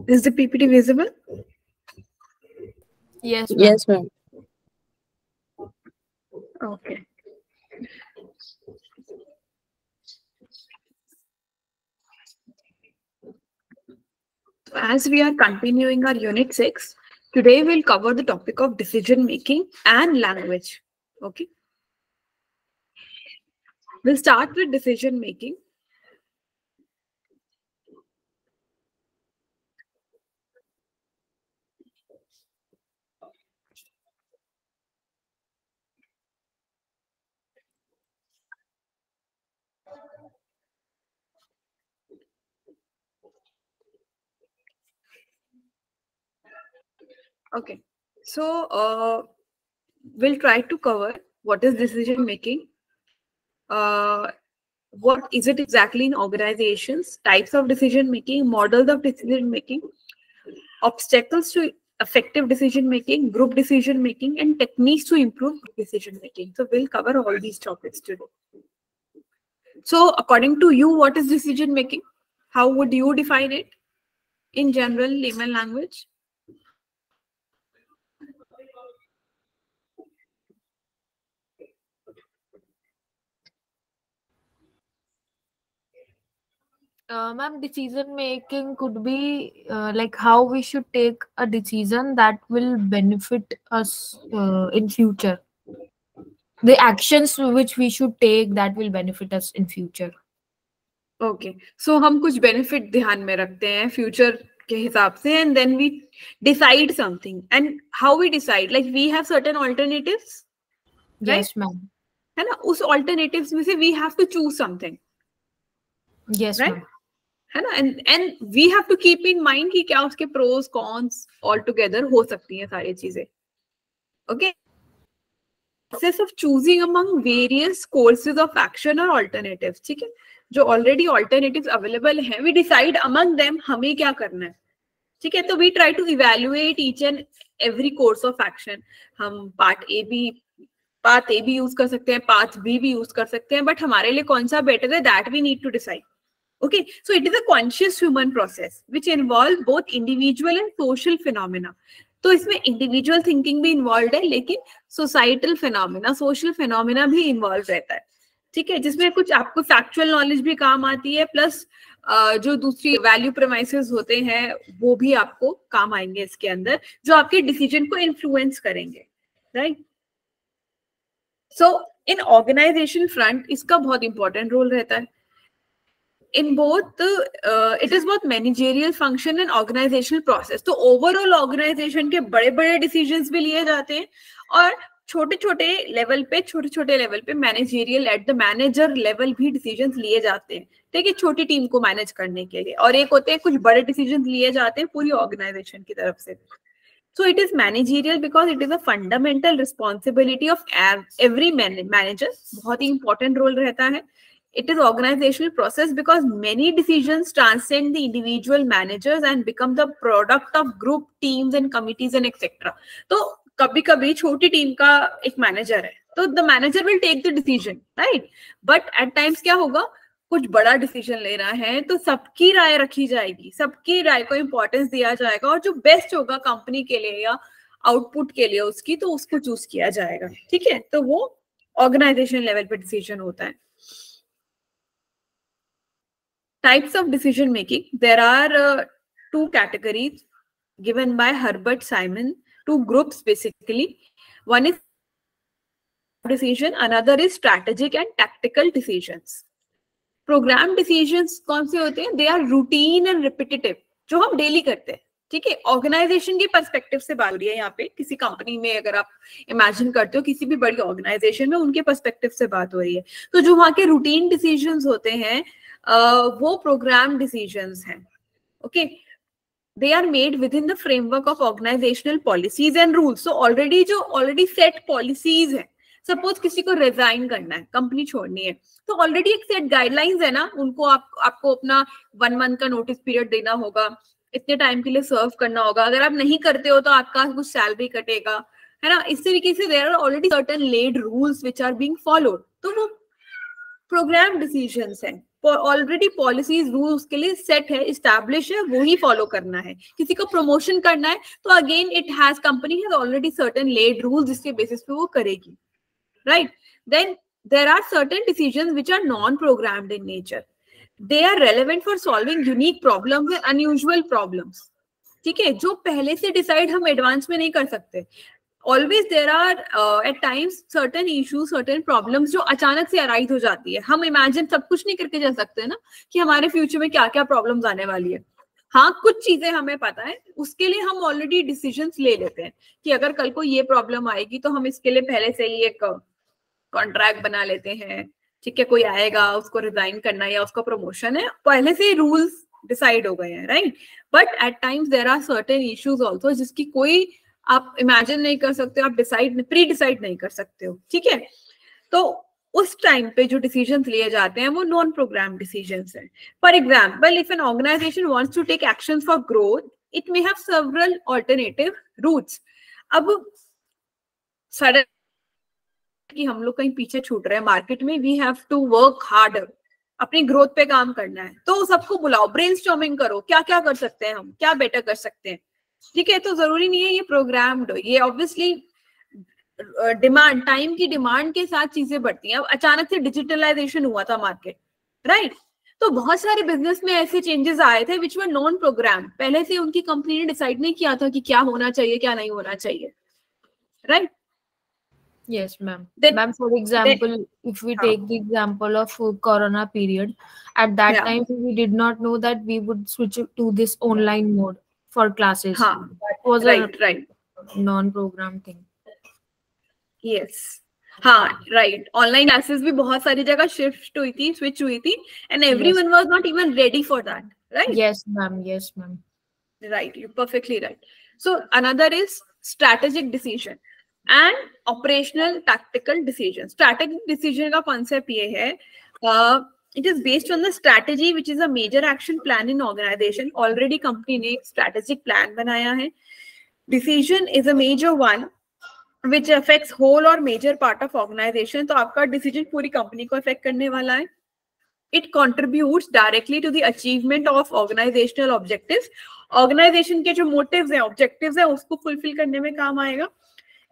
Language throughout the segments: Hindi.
Is the PPT visible? Yes, ma'am. Yes, ma'am. Okay. As we are continuing our Unit 6, today we'll cover the topic of decision making and language. Okay. We'll start with decision making. Okay. So we'll try to cover what is decision making, what is it exactly in organizations, types of decision making, models of decision making, obstacles to effective decision making, group decision making, and techniques to improve decision making. So we'll cover all these topics today. So according to you, what is decision making? How would you define it in general layman language? Ma'am, decision making could be like how we should take a decision that will benefit us in future. The actions which we should take that will benefit us in future. Okay, so हम कुछ benefit ध्यान में रखते हैं future के हिसाब से, and then we decide something. And how we decide? Like we have certain alternatives, right? Yes, ma'am. है ना? उस alternatives में से we have to choose something. Yes, right? ma'am. है ना? And we have to keep in mind कि क्या उसके pros cons all together हो सकती हैं सारी चीजें. Okay. Process of choosing among various courses of action or alternatives. ठीक है? जो already alternatives available हैं, we decide among them हमें क्या करना है. ठीक है? तो we try to evaluate each and every course of action. हम पार्ट ए भी यूज कर सकते हैं, पार्ट बी भी यूज कर सकते हैं, बट हमारे लिए कौन सा बेटर है, that we need to decide. Okay, so it is a conscious human process which involves both individual and social phenomena. तो इसमें individual thinking भी involved है, लेकिन societal phenomena, social phenomena भी involved रहता है. ठीक है, जिसमें कुछ आपको factual knowledge भी काम आती है, प्लस जो दूसरी value premises होते हैं वो भी आपको काम आएंगे इसके अंदर, जो आपके decision को influence करेंगे, right? So in organization front इसका बहुत important role रहता है. In both, it is both managerial function and organizational process. तो overall organization के बड़े-बड़े decisions भी लिए जाते हैं, और छोटे-छोटे level पे managerial at the manager level भी decisions लिए जाते हैं. ठीक है, छोटी टीम को manage करने के लिए, और एक होते हैं कुछ बड़े decisions लिए जाते हैं पूरी organization की तरफ से. So it is managerial because it is a fundamental responsibility of every manager. बहुत ही important role रहता है. It is organizational process because many decisions transcend the individual managers and become the product of group teams and committees and etc. तो कभी-कभी छोटी टीम का एक मैनेजर है, तो the manager will take the decision, right? But at times क्या होगा, कुछ बड़ा डिसीजन लेना है तो सबकी राय रखी जाएगी, सबकी राय को इंपॉर्टेंस दिया जाएगा, और जो बेस्ट होगा कंपनी के लिए या आउटपुट के लिए उसकी, तो उसको चूज किया जाएगा. ठीक है, तो वो ऑर्गेनाइजेशन लेवल पे डिसीजन होता है. Types of decision making. There are two categories given by Herbert Simon, two groups basically. One is decision, another is strategic and tactical decisions. Program decisions कौन से होते हैं? They are routine and repetitive, जो हम डेली करते हैं. ठीक है, ऑर्गेनाइजेशन के पर्सपेक्टिव से बात हो रही है यहाँ पे. किसी कंपनी में अगर आप इमेजिन करते हो, किसी भी बड़ी ऑर्गेनाइजेशन में, उनके पर्सपेक्टिव से बात हो रही है. तो जो वहाँ के रूटीन डिसीजंस होते हैं वो प्रोग्राम डिसीजंस हैं. Okay, they are made within the framework of organisational policies and rules. So already set policies है. सपोज किसी को रिजाइन करना है, कंपनी छोड़नी है, तो ऑलरेडी एक सेट गाइडलाइंस है ना, उनको आपको अपना 1 month का नोटिस पीरियड देना होगा, इतने टाइम के लिए सर्व करना होगा. अगर आप नहीं करते हो तो आपका कुछ सैलरी कटेगा, है ना. इस तरीके से there are already certain laid rules which are being followed. तो वो प्रोग्राम डिसीजंस हैं. ऑलरेडी पॉलिसीज रूल उसके लिए सेट है, इस्टेब्लिश है, वो ही फॉलो करना है. किसी को प्रमोशन करना है तो again it has, company has already certain laid rules जिसके बेसिस पे वो करेगी, right. Then there are certain decisions which are non programmed in nature. They are relevant for solving unique problems and unusual problems. ठीक है, जो पहले से डिसाइड हम एडवांस में नहीं कर सकते. Always there are at times certain issues, certain problems जो अचानक से अराइज हो जाती है. हम इमेजिन सब कुछ नहीं करके जा सकते ना कि हमारे फ्यूचर में क्या क्या प्रॉब्लम्स आने वाली है. हाँ, कुछ चीजें हमें पता है, उसके लिए हम ऑलरेडी डिसीजंस ले लेते हैं कि अगर कल को ये प्रॉब्लम आएगी तो हम इसके लिए पहले से ही एक कॉन्ट्रैक्ट बना लेते हैं. ठीक है, कोई आएगा, उसको रिजाइन करना या उसका प्रमोशन है, पहले से रूल्स डिसाइड हो गए हैं, right. But at times there are certain issues also जिसकी कोई आप इमेजिन नहीं कर सकते, आप प्री डिसाइड नहीं कर सकते हो. ठीक है, तो उस टाइम पे जो डिसीजंस लिए जाते हैं वो नॉन प्रोग्राम डिसीजंस हैं. For example, if an organisation wants to take actions for growth, it may have several alternative routes. अब सडन कि हम लोग कहीं पीछे छूट रहे हैं मार्केट में, we have to work harder, अपनी ग्रोथ पे काम करना है, तो सबको बुलाओ, ब्रेनस्टॉर्मिंग करो, क्या क्या कर सकते हैं हम, क्या बेटर कर सकते हैं. ठीक है, तो जरूरी नहीं है ये प्रोग्राम्ड हो, ये ऑब्वियसली डिमांड, टाइम की डिमांड के साथ चीजें बढ़ती हैं. अब अचानक से डिजिटलाइजेशन हुआ था मार्केट, राइट. तो बहुत सारे बिजनेस में ऐसे चेंजेस आए थे विच वर नॉन प्रोग्राम. पहले से उनकी कंपनी ने डिसाइड नहीं किया था कि क्या होना चाहिए, क्या नहीं होना चाहिए, right. Yes, ma'am. Ma'am, for example, if we take the example of Corona period, at that time we did not know that we would switch to this online mode for classes. That was right. non-program thing. Yes. हाँ, right. Online classes भी बहुत सारी जगह shift हुई थी, switch हुई थी, and everyone was not even ready for that, right? Yes, ma'am. Yes, ma'am. Right. You're perfectly right. So another is strategic decision and operational tactical decision. Strategic decision का concept ये है, it is based on the strategy which is a major action plan in organization. Already company ने एक strategic plan बनाया है. Decision is a major one which affects whole or major part of organization. तो आपका decision पूरी company को affect करने वाला है. It contributes directly to the achievement of organizational objectives. Organization के जो motives हैं, objectives हैं, उसको fulfill करने में काम आएगा.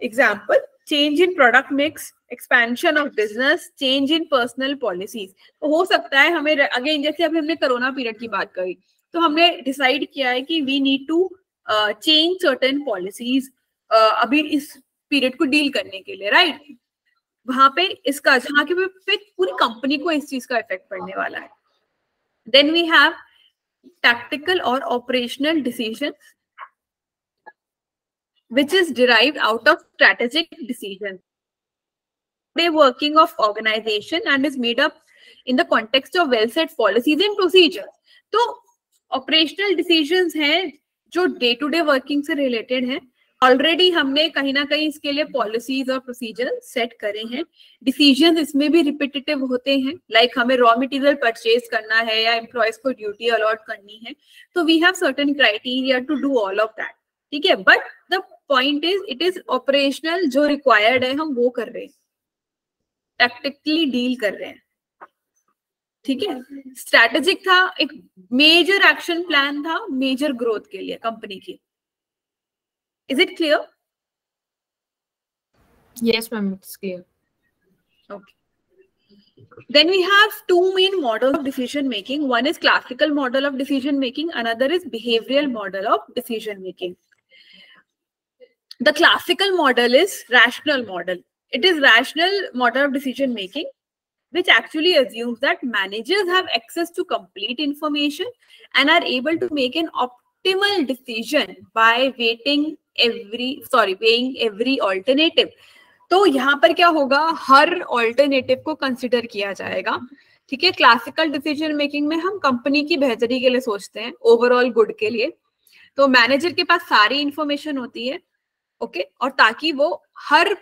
Example, change in product mix, expansion of business, change in personal policies. तो हो सकता है हमें अगेन, जैसे अभी हमने कोरोना पीरियड की बात करी, तो हमने डिसाइड किया है कि we need to change certain policies अभी इस पीरियड को डील करने के लिए, राइट. वहां पे इसका, जहाँ के पे पूरी कंपनी को इस चीज का इफेक्ट पड़ने वाला है. Then we have tactical or operational decisions which is derived out of strategic decisions. The working of organization and is made up in the context of well set policies and procedures. तो operational decisions हैं जो day to day working से related हैं. ऑलरेडी हमने कहीं ना कहीं इसके लिए पॉलिसीज और प्रोसीजर सेट करे हैं. डिसीजंस इसमें भी रिपीटेटिव होते हैं, लाइक हमें रॉ मटेरियल परचेज करना है या एम्प्लॉयज को ड्यूटी अलॉट करनी है, तो we have certain criteria to do all of that. ठीक है, but the point is it is operational, जो रिक्वायर्ड है हम वो कर रहे हैं, टैक्टिकली डील कर रहे हैं. ठीक है, स्ट्रैटेजिक था, एक मेजर एक्शन प्लान था मेजर ग्रोथ के लिए कंपनी की. Is it clear? Yes, ma'am, it's clear. Okay. Then we have two main models of decision making. One is classical model of decision making, another is behavioral model of decision making. The classical model is rational model. It is rational model of decision making, which actually assumes that managers have access to complete information and are able to make an optimal decision by weighing every alternative. तो यहाँ पर क्या होगा, हर ऑल्टरनेटिव को कंसिडर किया जाएगा. ठीक है, क्लासिकल डिसीजन मेकिंग में हम कंपनी की बेहतरी के लिए सोचते हैं, ओवरऑल गुड के लिए. तो मैनेजर के पास सारी इंफॉर्मेशन होती है, ओके, और ताकि वो हर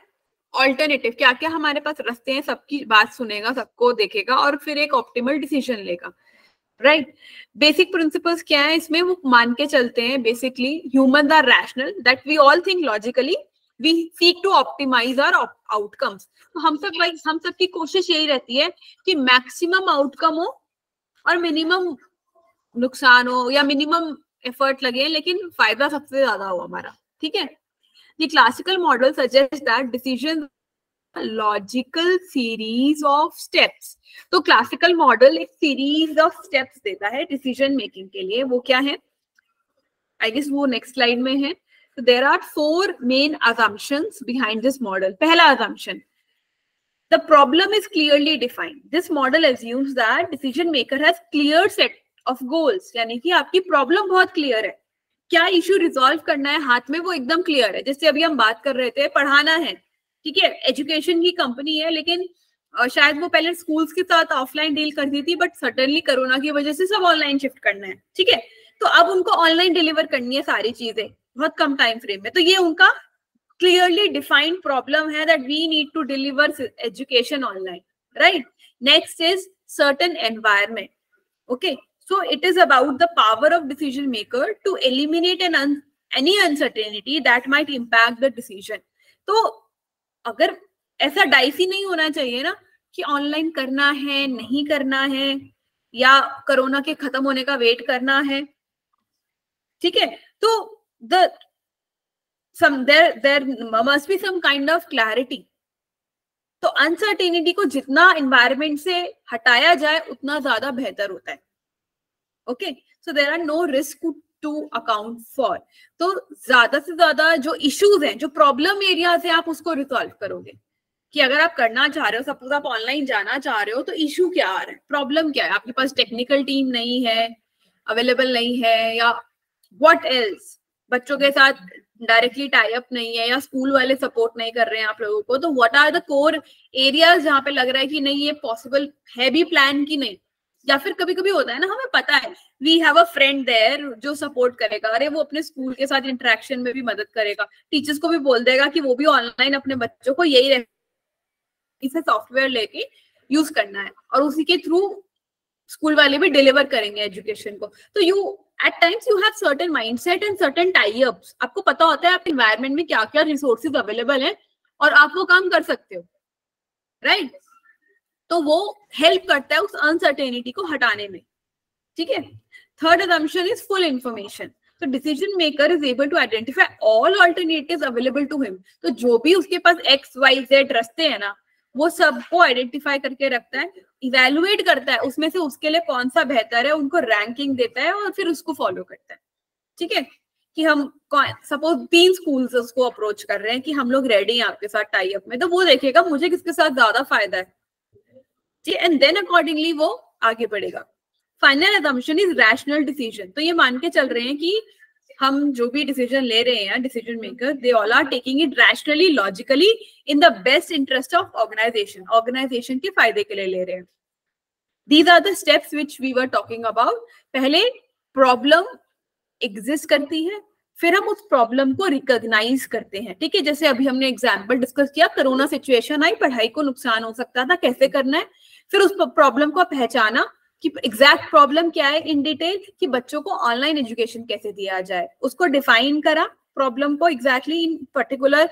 ऑल्टरनेटिव क्या क्या हमारे पास रास्ते हैं सबकी बात सुनेगा, सबको देखेगा और फिर एक ऑप्टिमल डिसीजन लेगा, राइट. बेसिक प्रिंसिपल्स क्या है इसमें, वो मान के चलते हैं basically humans are rational, that we all think logically, we seek to optimise our outcomes. तो हम सब की कोशिश यही रहती है कि मैक्सिमम आउटकम हो और मिनिमम नुकसान हो या मिनिमम एफर्ट लगे, लेकिन फायदा सबसे ज्यादा हो हमारा, ठीक है। The classical model suggest that decision logical series of steps. तो क्लासिकल मॉडल एक सीरीज ऑफ स्टेप्स देता है डिसीजन मेकिंग के लिए। वो क्या है, आई गेस वो नेक्स्ट स्लाइड में है। So there are 4 main assumptions behind this model. पहला assumption, the problem is clearly defined. This model assumes that decision maker has clear set of goals. यानी कि आपकी problem बहुत clear है, क्या issue resolve करना है हाथ में वो एकदम clear है। जैसे अभी हम बात कर रहे थे, पढ़ाना है, ठीक है, एजुकेशन की कंपनी है, लेकिन शायद वो पहले स्कूल्स के साथ ऑफलाइन डील करती थी, बट सडनली कोरोना की वजह से सब ऑनलाइन शिफ्ट करना है, ठीक है। तो अब उनको ऑनलाइन डिलीवर करनी है सारी चीजें बहुत कम टाइम फ्रेम में। तो ये उनका क्लियरली डिफाइंड प्रॉब्लम है that we need to deliver education online, right. Next is certain environment, okay. So it is about the power of decision maker to eliminate any uncertainty that might impact the decision. तो अगर ऐसा डाइसी नहीं होना चाहिए ना कि ऑनलाइन करना है नहीं करना है, या कोरोना के खत्म होने का वेट करना है, ठीक है। तो there must be some kind of clarity. तो अनसर्टेनिटी को जितना एनवायरमेंट से हटाया जाए उतना ज्यादा बेहतर होता है, okay. So there are no risk to account for. तो ज्यादा से ज्यादा जो इश्यूज हैं, जो प्रॉब्लम एरियाज है, आप उसको रिसॉल्व करोगे कि अगर आप करना चाह रहे हो, सपोज आप ऑनलाइन जाना चाह रहे हो, तो इशू क्या आ रहा है, प्रॉब्लम क्या है, आपके पास टेक्निकल टीम नहीं है, अवेलेबल नहीं है, या व्हाट एल्स, बच्चों के साथ डायरेक्टली टाई अप नहीं है, या स्कूल वाले सपोर्ट नहीं कर रहे हैं आप लोगों को। तो what are the core areas जहाँ पे लग रहा है कि नहीं ये पॉसिबल है भी प्लान की नहीं। या फिर कभी कभी होता है ना, हमें पता है we have a friend there जो सपोर्ट करेगा, अरे वो अपने स्कूल के साथ इंटरेक्शन में भी मदद करेगा, टीचर्स को भी बोल देगा कि वो भी ऑनलाइन अपने बच्चों को यही इसे सॉफ्टवेयर लेके यूज करना है, और उसी के थ्रू स्कूल वाले भी डिलीवर करेंगे एजुकेशन को। तो you at times you have certain mindset and certain tie ups. आपको पता होता है आपके एनवायरनमेंट में क्या क्या रिसोर्सेज अवेलेबल हैं और आप वो काम कर सकते हो, राइट। तो वो हेल्प करता है उस अनसर्टेनिटी को हटाने में, ठीक है। Third assumption is full information. तो decision maker is able to identify all alternatives available to him. तो जो भी उसके पास XYZ रास्ते हैं ना, वो सबको आइडेंटिफाई करके रखता है, इवेलुएट करता है उसमें से उसके लिए कौन सा बेहतर है, उनको रैंकिंग देता है और फिर उसको फॉलो करता है, ठीक है। कि हम सपोज 3 स्कूल्स उसको अप्रोच कर रहे हैं कि हम लोग रेडी हैं आपके साथ टाई अप में, तो वो देखेगा मुझे किसके साथ ज्यादा फायदा है, एंड देन अकॉर्डिंगली वो आगे बढ़ेगा। Final assumption is rational decision. तो ये मान के चल रहे हैं कि हम जो भी डिसीजन ले रहे हैं, decision maker, they all are taking it rationally, logically, in the best interest of organisation. Organisation के फायदे के लिए ले रहे हैं। These are the steps which we were talking about. पहले प्रॉब्लम एग्जिस्ट करती है, फिर हम उस प्रॉब्लम को रिकॉग्नाइज करते हैं, ठीक है। जैसे अभी हमने एग्जाम्पल डिस्कस किया, कोरोना सिचुएशन आई, पढ़ाई को नुकसान हो सकता था, कैसे करना है, फिर उस प्रॉब्लम को पहचाना कि एग्जैक्ट प्रॉब्लम क्या है इन डिटेल, कि बच्चों को ऑनलाइन एजुकेशन कैसे दिया जाए, उसको डिफाइन करा प्रॉब्लम को एग्जैक्टली इन पर्टिकुलर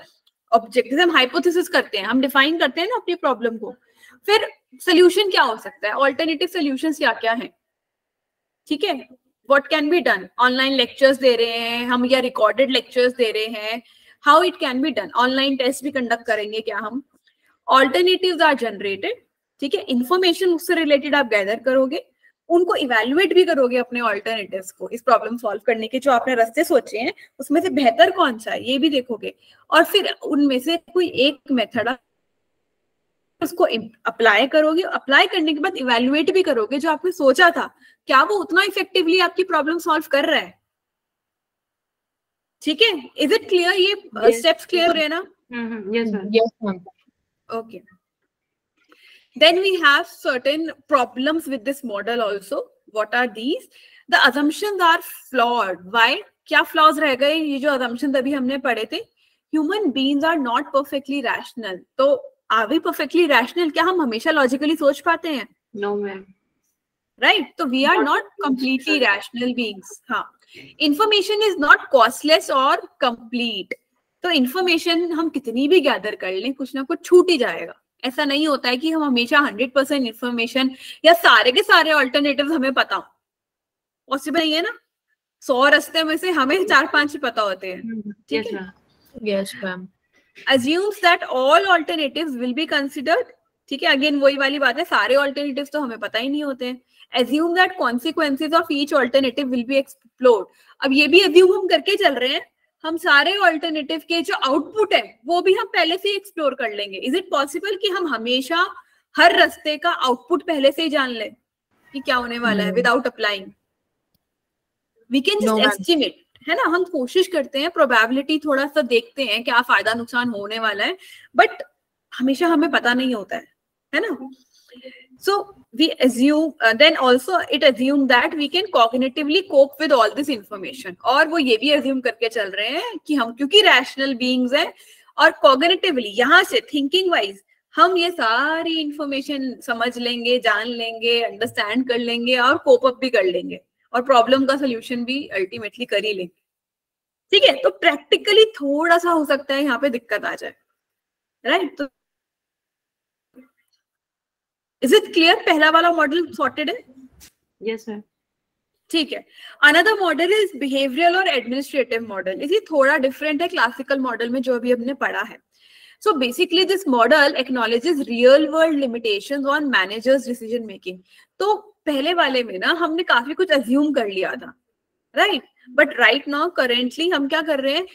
ऑब्जेक्टिव। हम हाइपोथेसिस करते हैं, हम डिफाइन करते हैं ना अपनी प्रॉब्लम को, फिर सोल्यूशन क्या हो सकता है, ऑल्टरनेटिव सोल्यूशंस क्या क्या है, ठीक है। What can be done, online lectures दे रहे हैं हम या रिकॉर्डेड लेक्चर्स दे रहे हैं, how it can be done, online test भी कंडक्ट करेंगे क्या हम, ऑल्टरनेटिव्स आर जनरेटेड, ठीक है। इंफॉर्मेशन उससे रिलेटेड आप गैदर करोगे, उनको इवेल्युएट भी करोगे अपने ऑल्टरनेटिव्स को, इस प्रॉब्लम सॉल्व करने के जो आपने रास्ते सोचे हैं उसमें से बेहतर कौन सा है ये भी देखोगे, और फिर उनमें से कोई एक मेथड उसको अप्लाई करोगे। अप्लाई करने के बाद इवेल्युएट भी करोगे जो आपने सोचा था, क्या वो उतना इफेक्टिवली आपकी प्रॉब्लम सॉल्व कर रहा है, ठीक है। इज इट क्लियर, ये स्टेप्स क्लियर है ना? Yes, ma'am. Yes, ma'am. Okay. Then we have certain problems with this model also. What are these? The assumptions are flawed. Why? क्या flaws रह गए? ये जो assumptions अभी हमने पढ़े थे, human beings are not perfectly rational. तो are we perfectly rational? क्या हम हमेशा logically सोच पाते हैं? No, ma'am. Right? तो we are not completely rational beings. हाँ. Information is not costless or complete. तो information हम कितनी भी गैदर कर लें, कुछ ना कुछ छूट ही जाएगा, ऐसा नहीं होता है कि हम हमेशा 100% इंफॉर्मेशन या सारे के सारे ऑल्टरनेटिव हमें पता हो, पॉसिबल नहीं है ना। 100 रास्ते में से हमें 4-5 ही पता होते हैं, ठीक है। Yes ma'am. assumes that all alternatives will be considered, ठीक है। अगेन वही वाली बात है, सारे ऑल्टरनेटिव्स तो हमें पता ही नहीं होते हैं। assume that consequences of each alternative will be explored, अब ये भी assume हम करके चल रहे हैं, हम सारे ऑल्टरनेटिव के जो आउटपुट है वो भी हम पहले से एक्सप्लोर कर लेंगे। इज इट पॉसिबल कि हम हमेशा हर रास्ते का आउटपुट पहले से ही जान लें कि क्या होने वाला है without applying? We can just estimate, है ना, हम कोशिश करते हैं, प्रोबेबिलिटी थोड़ा सा देखते हैं क्या फायदा नुकसान होने वाला है, बट हमेशा हमें पता नहीं होता है ना। So we assume then also it assume that we can cognitively cope with all this information, और वो ये भी assume करके चल रहे हैं कि हम क्योंकि rational beings हैं और cognitively यहाँ से thinking wise हम ये सारी information समझ लेंगे, जान लेंगे, understand कर लेंगे और cope up भी कर लेंगे और problem का solution भी ultimately कर ही लेंगे, ठीक है। तो practically थोड़ा सा हो सकता है यहाँ पे दिक्कत आ जाए, right? तो इज इट क्लियर? पहला वाला मॉडल सॉर्टेड है? Yes sir. ठीक है। अनदर मॉडल इज बिहेवियरल और एडमिनिस्ट्रेटिव मॉडल। इसी थोड़ा डिफरेंट है क्लासिकल मॉडल में जो अभी हमने पढ़ा है। So basically this model acknowledges real world limitations on managers decision making. तो पहले वाले में ना हमने काफी कुछ अज्यूम कर लिया था, right, but right now currently हम क्या कर रहे हैं,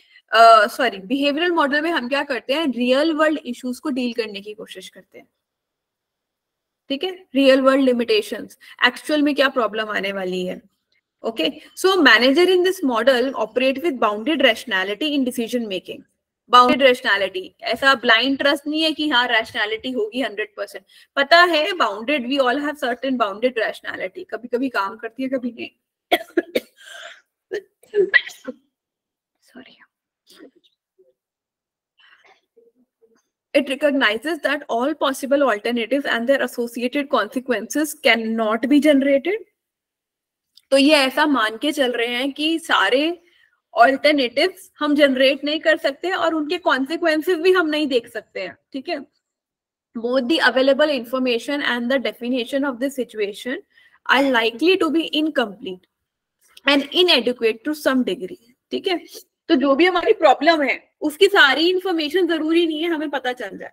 सॉरी बिहेवियरल मॉडल में हम क्या करते हैं, रियल वर्ल्ड इश्यूज को डील करने की कोशिश करते हैं, ठीक है। रियल वर्ल्ड लिमिटेशंस, एक्चुअल में क्या प्रॉब्लम आने वाली है, okay. So manager in this model operate with bounded rationality in decision making. Bounded rationality, ऐसा ब्लाइंड ट्रस्ट नहीं है कि हाँ रैशनैलिटी होगी 100%, पता है bounded, we all have certain bounded rationality, कभी कभी काम करती है कभी नहीं। Sorry. It recognizes that all possible alternatives and their associated consequences cannot be generated. तो ये ऐसा मान के चल रहे हैं कि सारे alternatives हम जनरेट नहीं कर सकते और उनके consequences भी हम नहीं देख सकते हैं, ठीक है। Both the available information and the definition of the situation are likely to be incomplete and inadequate to some degree, ठीक है। तो जो भी हमारी प्रॉब्लम है उसकी सारी इंफॉर्मेशन जरूरी नहीं है हमें पता चल जाए,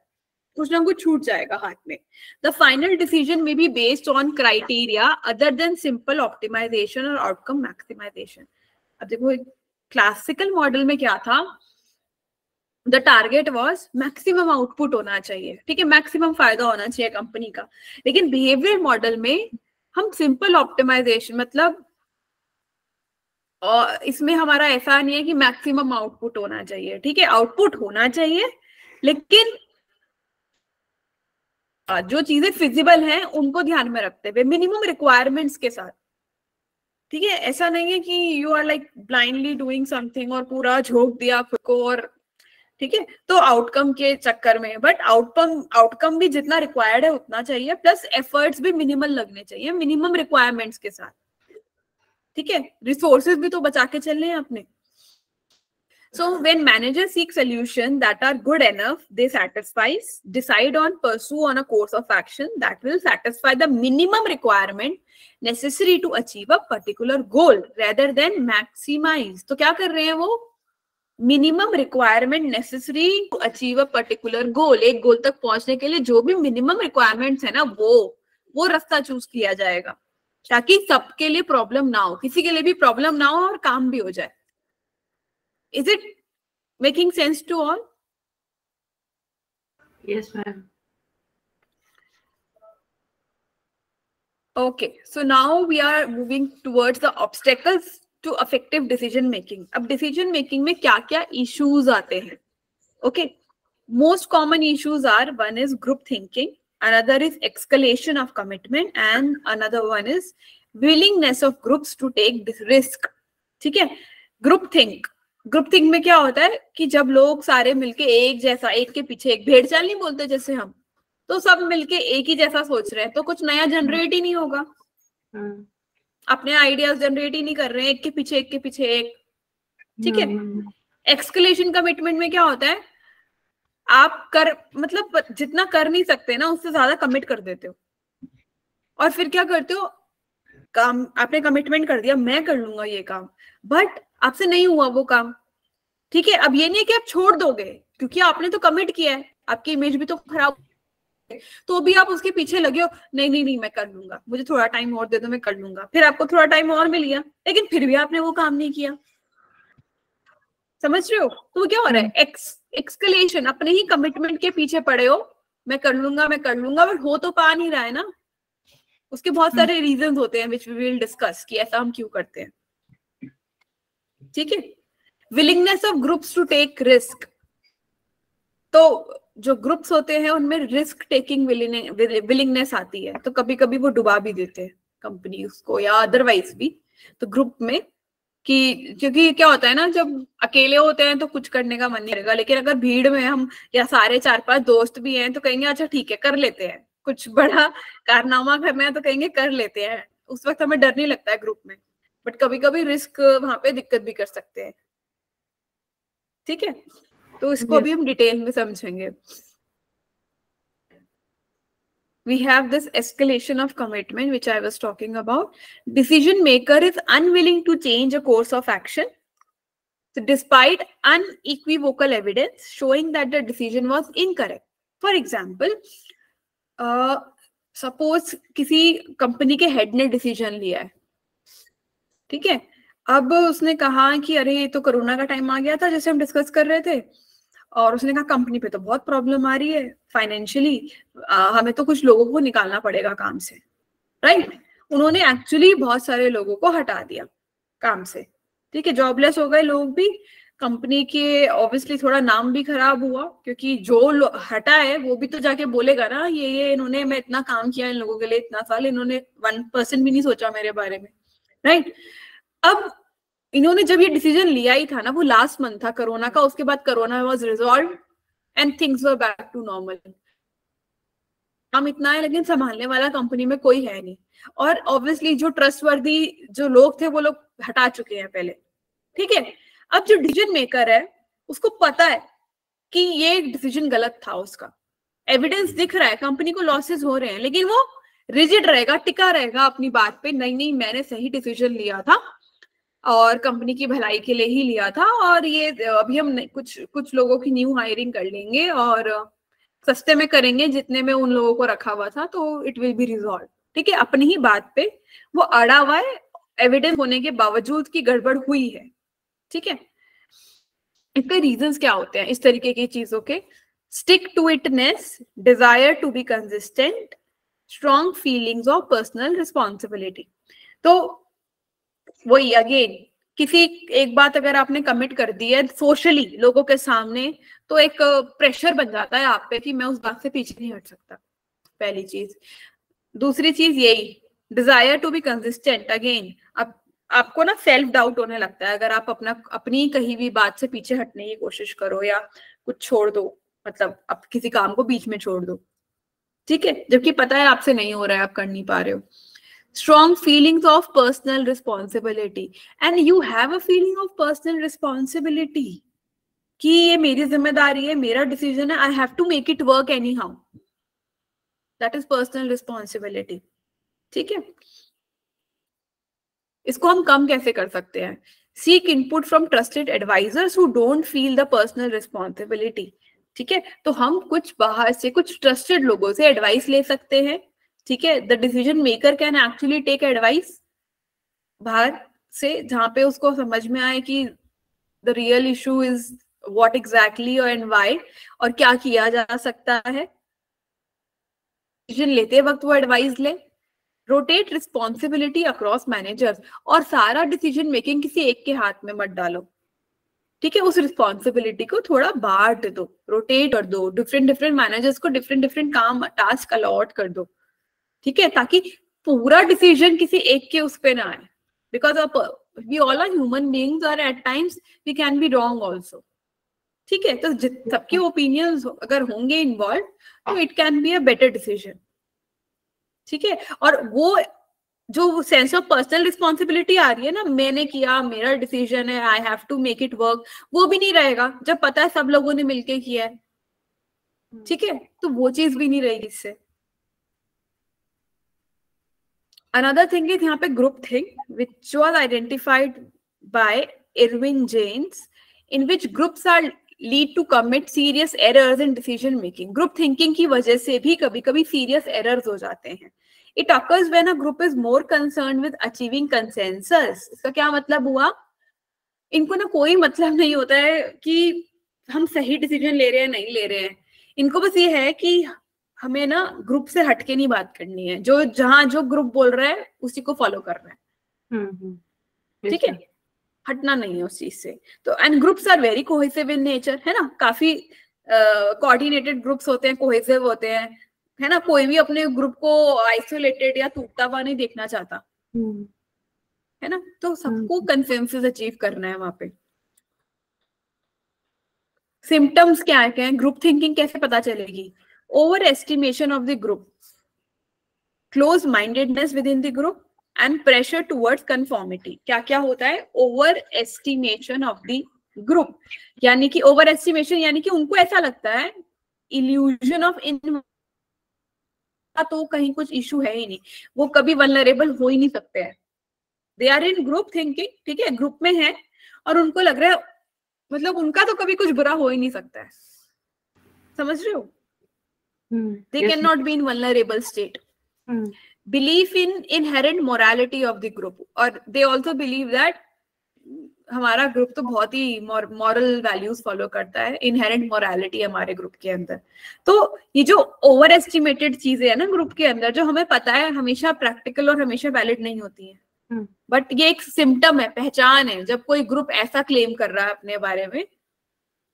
कुछ ना कुछ छूट जाएगा हाथ में। The final decision may be based on criteria other than simple optimisation और आउटकम मैक्सिमाइजेशन। अब देखो क्लासिकल मॉडल में क्या था, the target was maximum output होना चाहिए, ठीक है, मैक्सिमम फायदा होना चाहिए कंपनी का। लेकिन बिहेवियर मॉडल में हम सिंपल ऑप्टिमाइजेशन, मतलब और इसमें हमारा ऐसा नहीं है कि मैक्सिमम आउटपुट होना चाहिए, ठीक है, आउटपुट होना चाहिए लेकिन जो चीजें फिजिबल हैं उनको ध्यान में रखते हुए मिनिमम रिक्वायरमेंट्स के साथ, ठीक है। ऐसा नहीं है कि you are like blindly doing something और पूरा झोंक दिया खुद को, और ठीक है, तो आउटकम के चक्कर में, बट आउटकम भी जितना रिक्वायर्ड है उतना चाहिए, प्लस एफर्ट्स भी मिनिमल लगने चाहिए मिनिमम रिक्वायरमेंट्स के साथ, ठीक है, रिसोर्सेज भी तो बचा के चलने हैं अपने। So when managers seek solutions that are good enough, they decide on, pursue on a course of action that will satisfy the minimum requirement necessary to achieve a particular goal rather than maximize. तो क्या कर रहे हैं वो, minimum requirement necessary to achieve a particular goal, एक गोल तक पहुंचने के लिए जो भी minimum requirements है ना वो रास्ता चूज किया जाएगा ताकि सबके लिए प्रॉब्लम ना हो, किसी के लिए भी प्रॉब्लम ना हो और काम भी हो जाए। Is it making sense to all? Yes, ma'am. Okay, so now we are moving towards the obstacles to effective decision making. अब decision making में क्या क्या issues आते हैं? Okay, most common issues are, one is group thinking, another is escalation of commitment, and another one is willingness of groups to take this risk. ठीक है, ग्रुप थिंक में क्या होता है कि जब लोग सारे मिलके एक जैसा, एक के पीछे एक, भेड़ चाल नहीं बोलते जैसे हम, तो सब मिलके एक ही जैसा सोच रहे हैं तो कुछ नया जनरेट ही नहीं होगा, अपने आइडियाज जनरेट ही नहीं कर रहे हैं, एक के पीछे एक, ठीक है। एक्सकलेशन कमिटमेंट में क्या होता है, आप कर मतलब जितना कर नहीं सकते ना उससे ज्यादा कमिट कर देते हो, और फिर क्या करते हो, काम आपने कमिटमेंट कर दिया मैं कर लूंगा ये काम, बट आपसे नहीं हुआ वो काम, ठीक है। अब ये नहीं है कि आप छोड़ दोगे, क्योंकि आपने तो कमिट किया है, आपकी इमेज भी तो खराब, तो भी आप उसके पीछे लगे हो, नहीं नहीं नहीं मैं कर लूंगा, मुझे थोड़ा टाइम और दे दो मैं कर लूंगा, फिर आपको थोड़ा टाइम और मिल गया लेकिन फिर भी आपने वो काम नहीं किया, समझ रहे हो। तो क्या हो रहा है, एक्सकलेशन, अपने ही कमिटमेंट के पीछे पड़े हो, मैं कर लूंगा बट हो तो पा नहीं रहा है ना, उसके बहुत सारे रीजंस होते हैं विच वी विल डिस्कस कि ऐसा हम क्यों करते हैं, ठीक है। Willingness of groups to take risk, तो जो ग्रुप्स होते हैं उनमें रिस्क टेकिंग विलिंगनेस आती है, तो कभी कभी वो डुबा भी देते हैं कंपनी उसको या अदरवाइज भी, तो ग्रुप में कि क्योंकि क्या होता है ना, जब अकेले होते हैं तो कुछ करने का मन नहीं रहेगा, लेकिन अगर भीड़ में हम या सारे 4-5 दोस्त भी हैं तो कहेंगे अच्छा ठीक है कर लेते हैं, कुछ बड़ा कारनामा करना है तो कहेंगे कर लेते हैं, उस वक्त हमें डर नहीं लगता है ग्रुप में, बट कभी कभी रिस्क वहां पे दिक्कत भी कर सकते हैं, ठीक है। तो इसको अभी हम डिटेल में समझेंगे। We have this escalation of commitment which I was talking about. Decision maker is unwilling to change a course of action, so despite unequivocal evidence showing that the decision was incorrect. For example, suppose किसी कंपनी के हेड ने डिसीजन लिया है, ठीक है, अब उसने कहा कि अरे ये तो कोरोना का टाइम आ गया था जैसे हम डिस्कस कर रहे थे, और उसने कहा कंपनी पे तो बहुत प्रॉब्लम आ रही है फाइनेंशियली, हमें तो कुछ लोगों को निकालना पड़ेगा काम से, राइट। उन्होंने एक्चुअली बहुत सारे लोगों को हटा दिया काम से, ठीक है, जॉबलेस हो गए लोग भी, कंपनी के ऑब्वियसली थोड़ा नाम भी खराब हुआ, क्योंकि जो हटा है वो भी तो जाके बोलेगा ना ये इन्होंने, मैं इतना काम किया इन लोगों के लिए इतना साल, इन्होंने 1% भी नहीं सोचा मेरे बारे में, राइट। अब इन्होंने जब ये डिसीजन लिया ही था ना, वो लास्ट मंथ था कोरोना का, उसके बाद corona was resolved and things were back to normal, हम इतना है लेकिन संभालने वाला कंपनी में कोई है नहीं, और ऑब्वियसली जो ट्रस्टवर्दी जो लोग थे वो लोग हटा चुके हैं पहले, ठीक है। अब जो डिसीजन मेकर है उसको पता है कि ये डिसीजन गलत था, उसका एविडेंस दिख रहा है, कंपनी को लॉसेस हो रहे हैं, लेकिन वो रिजिड रहेगा, टिका रहेगा अपनी बात पे, नहीं नहीं मैंने सही डिसीजन लिया था और कंपनी की भलाई के लिए ही लिया था, और ये अभी हम कुछ लोगों की न्यू हायरिंग कर लेंगे और सस्ते में करेंगे जितने में उन लोगों को रखा हुआ था, तो इट विल बी रिजॉल्व, ठीक है। अपनी ही बात पे वो अड़ा हुआ है, एविडेंस होने के बावजूद की गड़बड़ हुई है, ठीक है। इसके रीजंस क्या होते हैं इस तरीके की चीजों के, stick to itness, desire to be consistent, strong feelings of personal responsibility. तो वही अगेन, किसी एक बात अगर आपने कमिट कर दी है सोशली लोगों के सामने, तो एक प्रेशर बन जाता है आप पे कि मैं उस बात से पीछे नहीं हट सकता, पहली चीज। दूसरी चीज यही desire to be consistent, again अब आपको ना सेल्फ डाउट होने लगता है अगर आप अपनी कहीं भी बात से पीछे हटने की कोशिश करो या कुछ छोड़ दो, मतलब आप किसी काम को बीच में छोड़ दो, ठीक है, जबकि पता है आपसे नहीं हो रहा है, आप कर नहीं पा रहे हो। Strong feelings of personal responsibility, and you have a feeling of personal responsibility कि ये मेरी जिम्मेदारी है, मेरा डिसीजन है, I have to make it work anyhow, that is personal responsibility, ठीक है। इसको हम कम कैसे कर सकते हैं, seek input from trusted advisors who don't feel the personal responsibility, ठीक है। तो हम कुछ बाहर से कुछ ट्रस्टेड लोगों से एडवाइस ले सकते हैं, ठीक है। The decision maker can actually take advice बाहर से, जहां पे उसको समझ में आए कि the real issue is what exactly and why, और क्या किया जा सकता है, डिसीजन लेते वक्त वो एडवाइस ले। रोटेट रिस्पॉन्सिबिलिटी अक्रॉस मैनेजर्स, और सारा डिसीजन मेकिंग किसी एक के हाथ में मत डालो, ठीक है, उस रिस्पॉन्सिबिलिटी को थोड़ा बांट दो, रोटेट कर दो, डिफरेंट मैनेजर्स को डिफरेंट काम टास्क अलॉट कर दो, ठीक है, ताकि पूरा डिसीजन किसी एक के उस पे ना आए, because we all are human beings और at times we can be wrong also, ठीक है। तो सबके ओपिनियंस अगर होंगे इन्वॉल्व तो it can be a better decision, ठीक है। और वो जो सेंस ऑफ पर्सनल रिस्पॉन्सिबिलिटी आ रही है ना, मैंने किया, मेरा डिसीजन है, I have to make it work, वो भी नहीं रहेगा जब पता है सब लोगों ने मिलके किया है, ठीक है, तो वो चीज भी नहीं रहेगी इससे। Another thing is यहाँ पे group think, which was identified by Irving James, in which groups are lead to commit serious errors in decision making. Group thinking की वजह से भी कभी कभी serious errors हो जाते हैं. It occurs when a group is more concerned with achieving consensus. इसका क्या मतलब हुआ? इनको ना कोई मतलब नहीं होता है कि हम सही डिसीजन ले रहे हैं नहीं ले रहे हैं. इनको बस ये है कि हमें ना ग्रुप से हटके नहीं बात करनी है, जो जहां जो ग्रुप बोल रहा है उसी को फॉलो करना है. ठीक है, हटना नहीं है उस चीज से. तो and groups are very cohesive in nature, है ना, काफी कोऑर्डिनेटेड ग्रुप्स होते हैं, कोहेसिव होते हैं, है ना. कोई भी अपने ग्रुप को आइसोलेटेड या टूटता हुआ नहीं देखना चाहता, है ना. तो सबको कंसेंसस अचीव करना है वहां पे. सिम्टम्स क्या है, ग्रुप थिंकिंग कैसे पता चलेगी? Over estimation of the group, close mindedness with in the group and pressure towards conformity. क्या क्या होता है? Over estimation of the group, यानी कि ओवर एस्टिमेशन यानी कि उनको ऐसा लगता है इल्यूजन ऑफ इन, तो कहीं कुछ इशू है ही नहीं, वो कभी वल्नरेबल हो ही नहीं सकते हैं. They are in group thinking, ठीक है, ग्रुप में है और उनको लग रहा है मतलब उनका तो कभी कुछ बुरा हो ही नहीं सकता है. समझ रहे हो? They cannot be in vulnerable state. Belief in inherent morality of the group, और they also believe that हमारा ग्रुप तो बहुत ही मॉरल वैल्यूज फॉलो करता है, इनहेरेंट मोरालिटी हमारे ग्रुप के अंदर. तो ये जो ओवर एस्टिमेटेड चीजें है ना ग्रुप के अंदर, जो हमें पता है हमेशा प्रैक्टिकल और हमेशा वैलिड नहीं होती है, बट ये एक सिम्टम है, पहचान है. जब कोई ग्रुप ऐसा क्लेम कर रहा है अपने बारे में,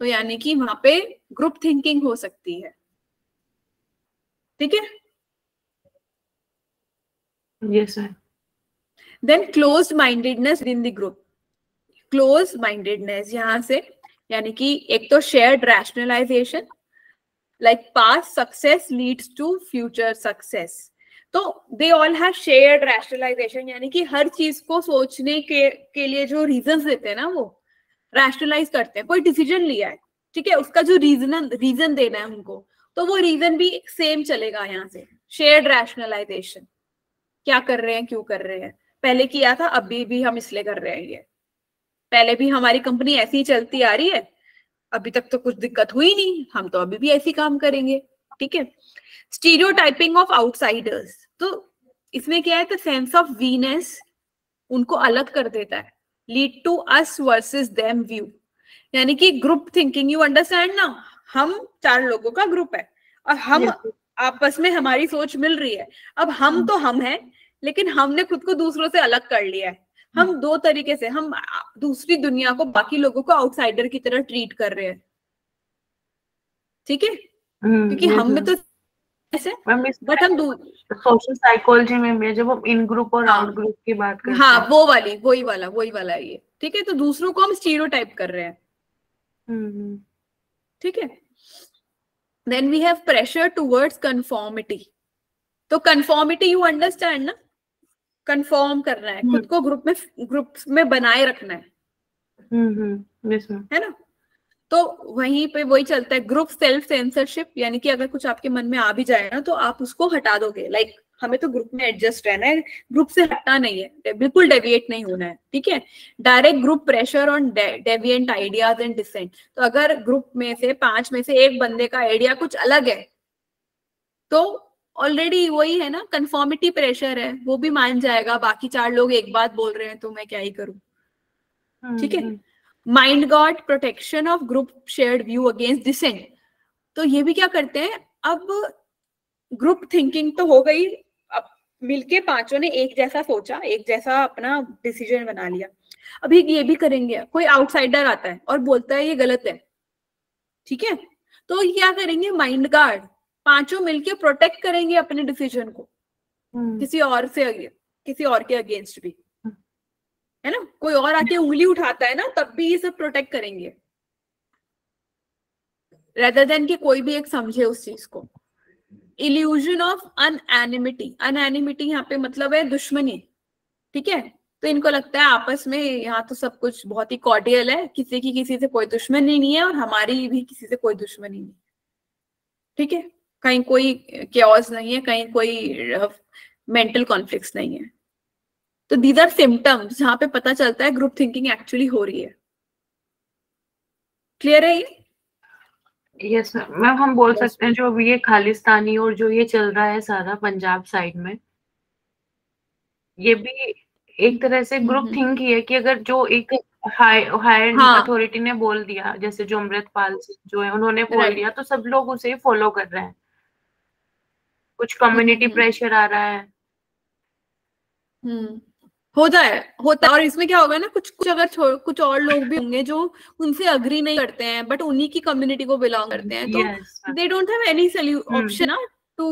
तो यानी कि वहां पे ग्रुप थिंकिंग हो सकती है. ठीक है. Yes, sir. Then closed mindedness in the group. Closed mindedness यहाँ से यानी कि एक तो shared rationalization, like past success leads to future success. तो they all have shared rationalization, यानी कि हर चीज को सोचने के लिए जो reasons देते हैं ना, वो rationalize करते हैं. कोई decision लिया है, ठीक है, उसका जो reason देना है उनको, तो वो रीजन भी सेम चलेगा. यहाँ से शेयर्ड रैशनलाइजेशन, क्या कर रहे हैं, क्यों कर रहे हैं, पहले किया था अभी भी हम इसलिए कर रहे हैं, ये पहले भी हमारी कंपनी ऐसी ही चलती आ रही है, अभी तक तो कुछ दिक्कत हुई नहीं, हम तो अभी भी ऐसी काम करेंगे. ठीक है. स्टीरियोटाइपिंग ऑफ आउटसाइडर्स, तो इसमें क्या है, द सेंस ऑफ वीनेस उनको अलग कर देता है. Lead to us versus them view, यानी कि ग्रुप थिंकिंग, यू अंडरस्टैंड ना, हम 4 लोगों का ग्रुप है और हम आपस में हमारी सोच मिल रही है. अब हम तो हम हैं, लेकिन हमने खुद को दूसरों से अलग कर लिया है. हम 2 तरीके से, हम दूसरी दुनिया को, बाकी लोगों को आउटसाइडर की तरह ट्रीट कर रहे हैं. ठीक है, क्योंकि हम में तो ऐसे, बट हम सोशल साइकोलॉजी में भी जब हम इन ग्रुप और आउट ग्रुप की बात करते हैं, हाँ वो वाली वही वाला है ये. ठीक है, तो दूसरों को हम स्टीरियोटाइप कर रहे हैं. ठीक है. Then we have pressure towards conformity. तो conformity you understand ना, conform करना है, खुद को ग्रुप में बनाए रखना है. है ना. तो वहीं पे वही चलता है ग्रुप सेल्फ सेंसरशिप, यानी कि अगर कुछ आपके मन में आ भी जाए ना, तो आप उसको हटा दोगे. लाइक हमें तो ग्रुप में एडजस्ट रहना है, ग्रुप से हटना नहीं है, बिल्कुल डेविएट नहीं होना है. ठीक है. Direct group pressure on deviant ideas and dissent. तो अगर ग्रुप में से 5 में से एक बंदे का आइडिया कुछ अलग है, तो ऑलरेडी वही है ना, कंफर्मिटी प्रेशर है, वो भी मान जाएगा. बाकी 4 लोग एक बात बोल रहे हैं तो मैं क्या ही करूं. ठीक है. Mind guard protection of group shared view against dissent. तो ये भी क्या करते हैं, अब ग्रुप थिंकिंग तो हो गई, अब मिलके 5 ने एक जैसा सोचा, एक जैसा अपना डिसीजन बना लिया. अभी ये भी करेंगे, कोई आउटसाइडर आता है और बोलता है ये गलत है. ठीक है, तो क्या करेंगे, माइंड गार्ड 5 मिलके प्रोटेक्ट करेंगे अपने डिसीजन को, किसी और के अगेंस्ट भी, है ना. कोई और आके उंगली उठाता है ना, तब भी ये सब प्रोटेक्ट करेंगे, रेदर देन कि कोई भी एक समझे उस चीज को. इल्यूजन ऑफ अनएनिमिटी यहाँ पे मतलब है दुश्मनी. ठीक है. तो इनको लगता है आपस में यहाँ तो सब कुछ बहुत ही कॉर्डियल है, किसी की किसी से कोई दुश्मनी नहीं है और हमारी भी किसी से कोई दुश्मनी नहीं. ठीक है, कहीं कोई chaos नहीं है, कहीं कोई मेंटल कॉन्फ्लिक्ट्स नहीं है। तो दीज आर सिम्टम्स जहां पे पता चलता है ग्रुप थिंकिंग एक्चुअली हो रही है। क्लियर है ये? यस मैम, हम बोल सकते हैं जो अभी ये खालिस्तानी और जो ये चल रहा है सारा पंजाब साइड में, ये भी एक तरह से ग्रुप थिंक ही है कि अगर जो एक हायर हाँ, अथॉरिटी ने बोल दिया, जैसे जो अमृतपाल सिंह जो है उन्होंने बोल राइट, दिया, तो सब लोग उसे फॉलो कर रहे हैं। कुछ कम्युनिटी प्रेशर आ रहा है। होता है और इसमें क्या होगा ना, कुछ कुछ अगर कुछ और लोग भी होंगे जो उनसे अग्री नहीं करते हैं बट उन्हीं की कम्युनिटी को बिलोंग करते हैं, तो they don't have any option ना टू,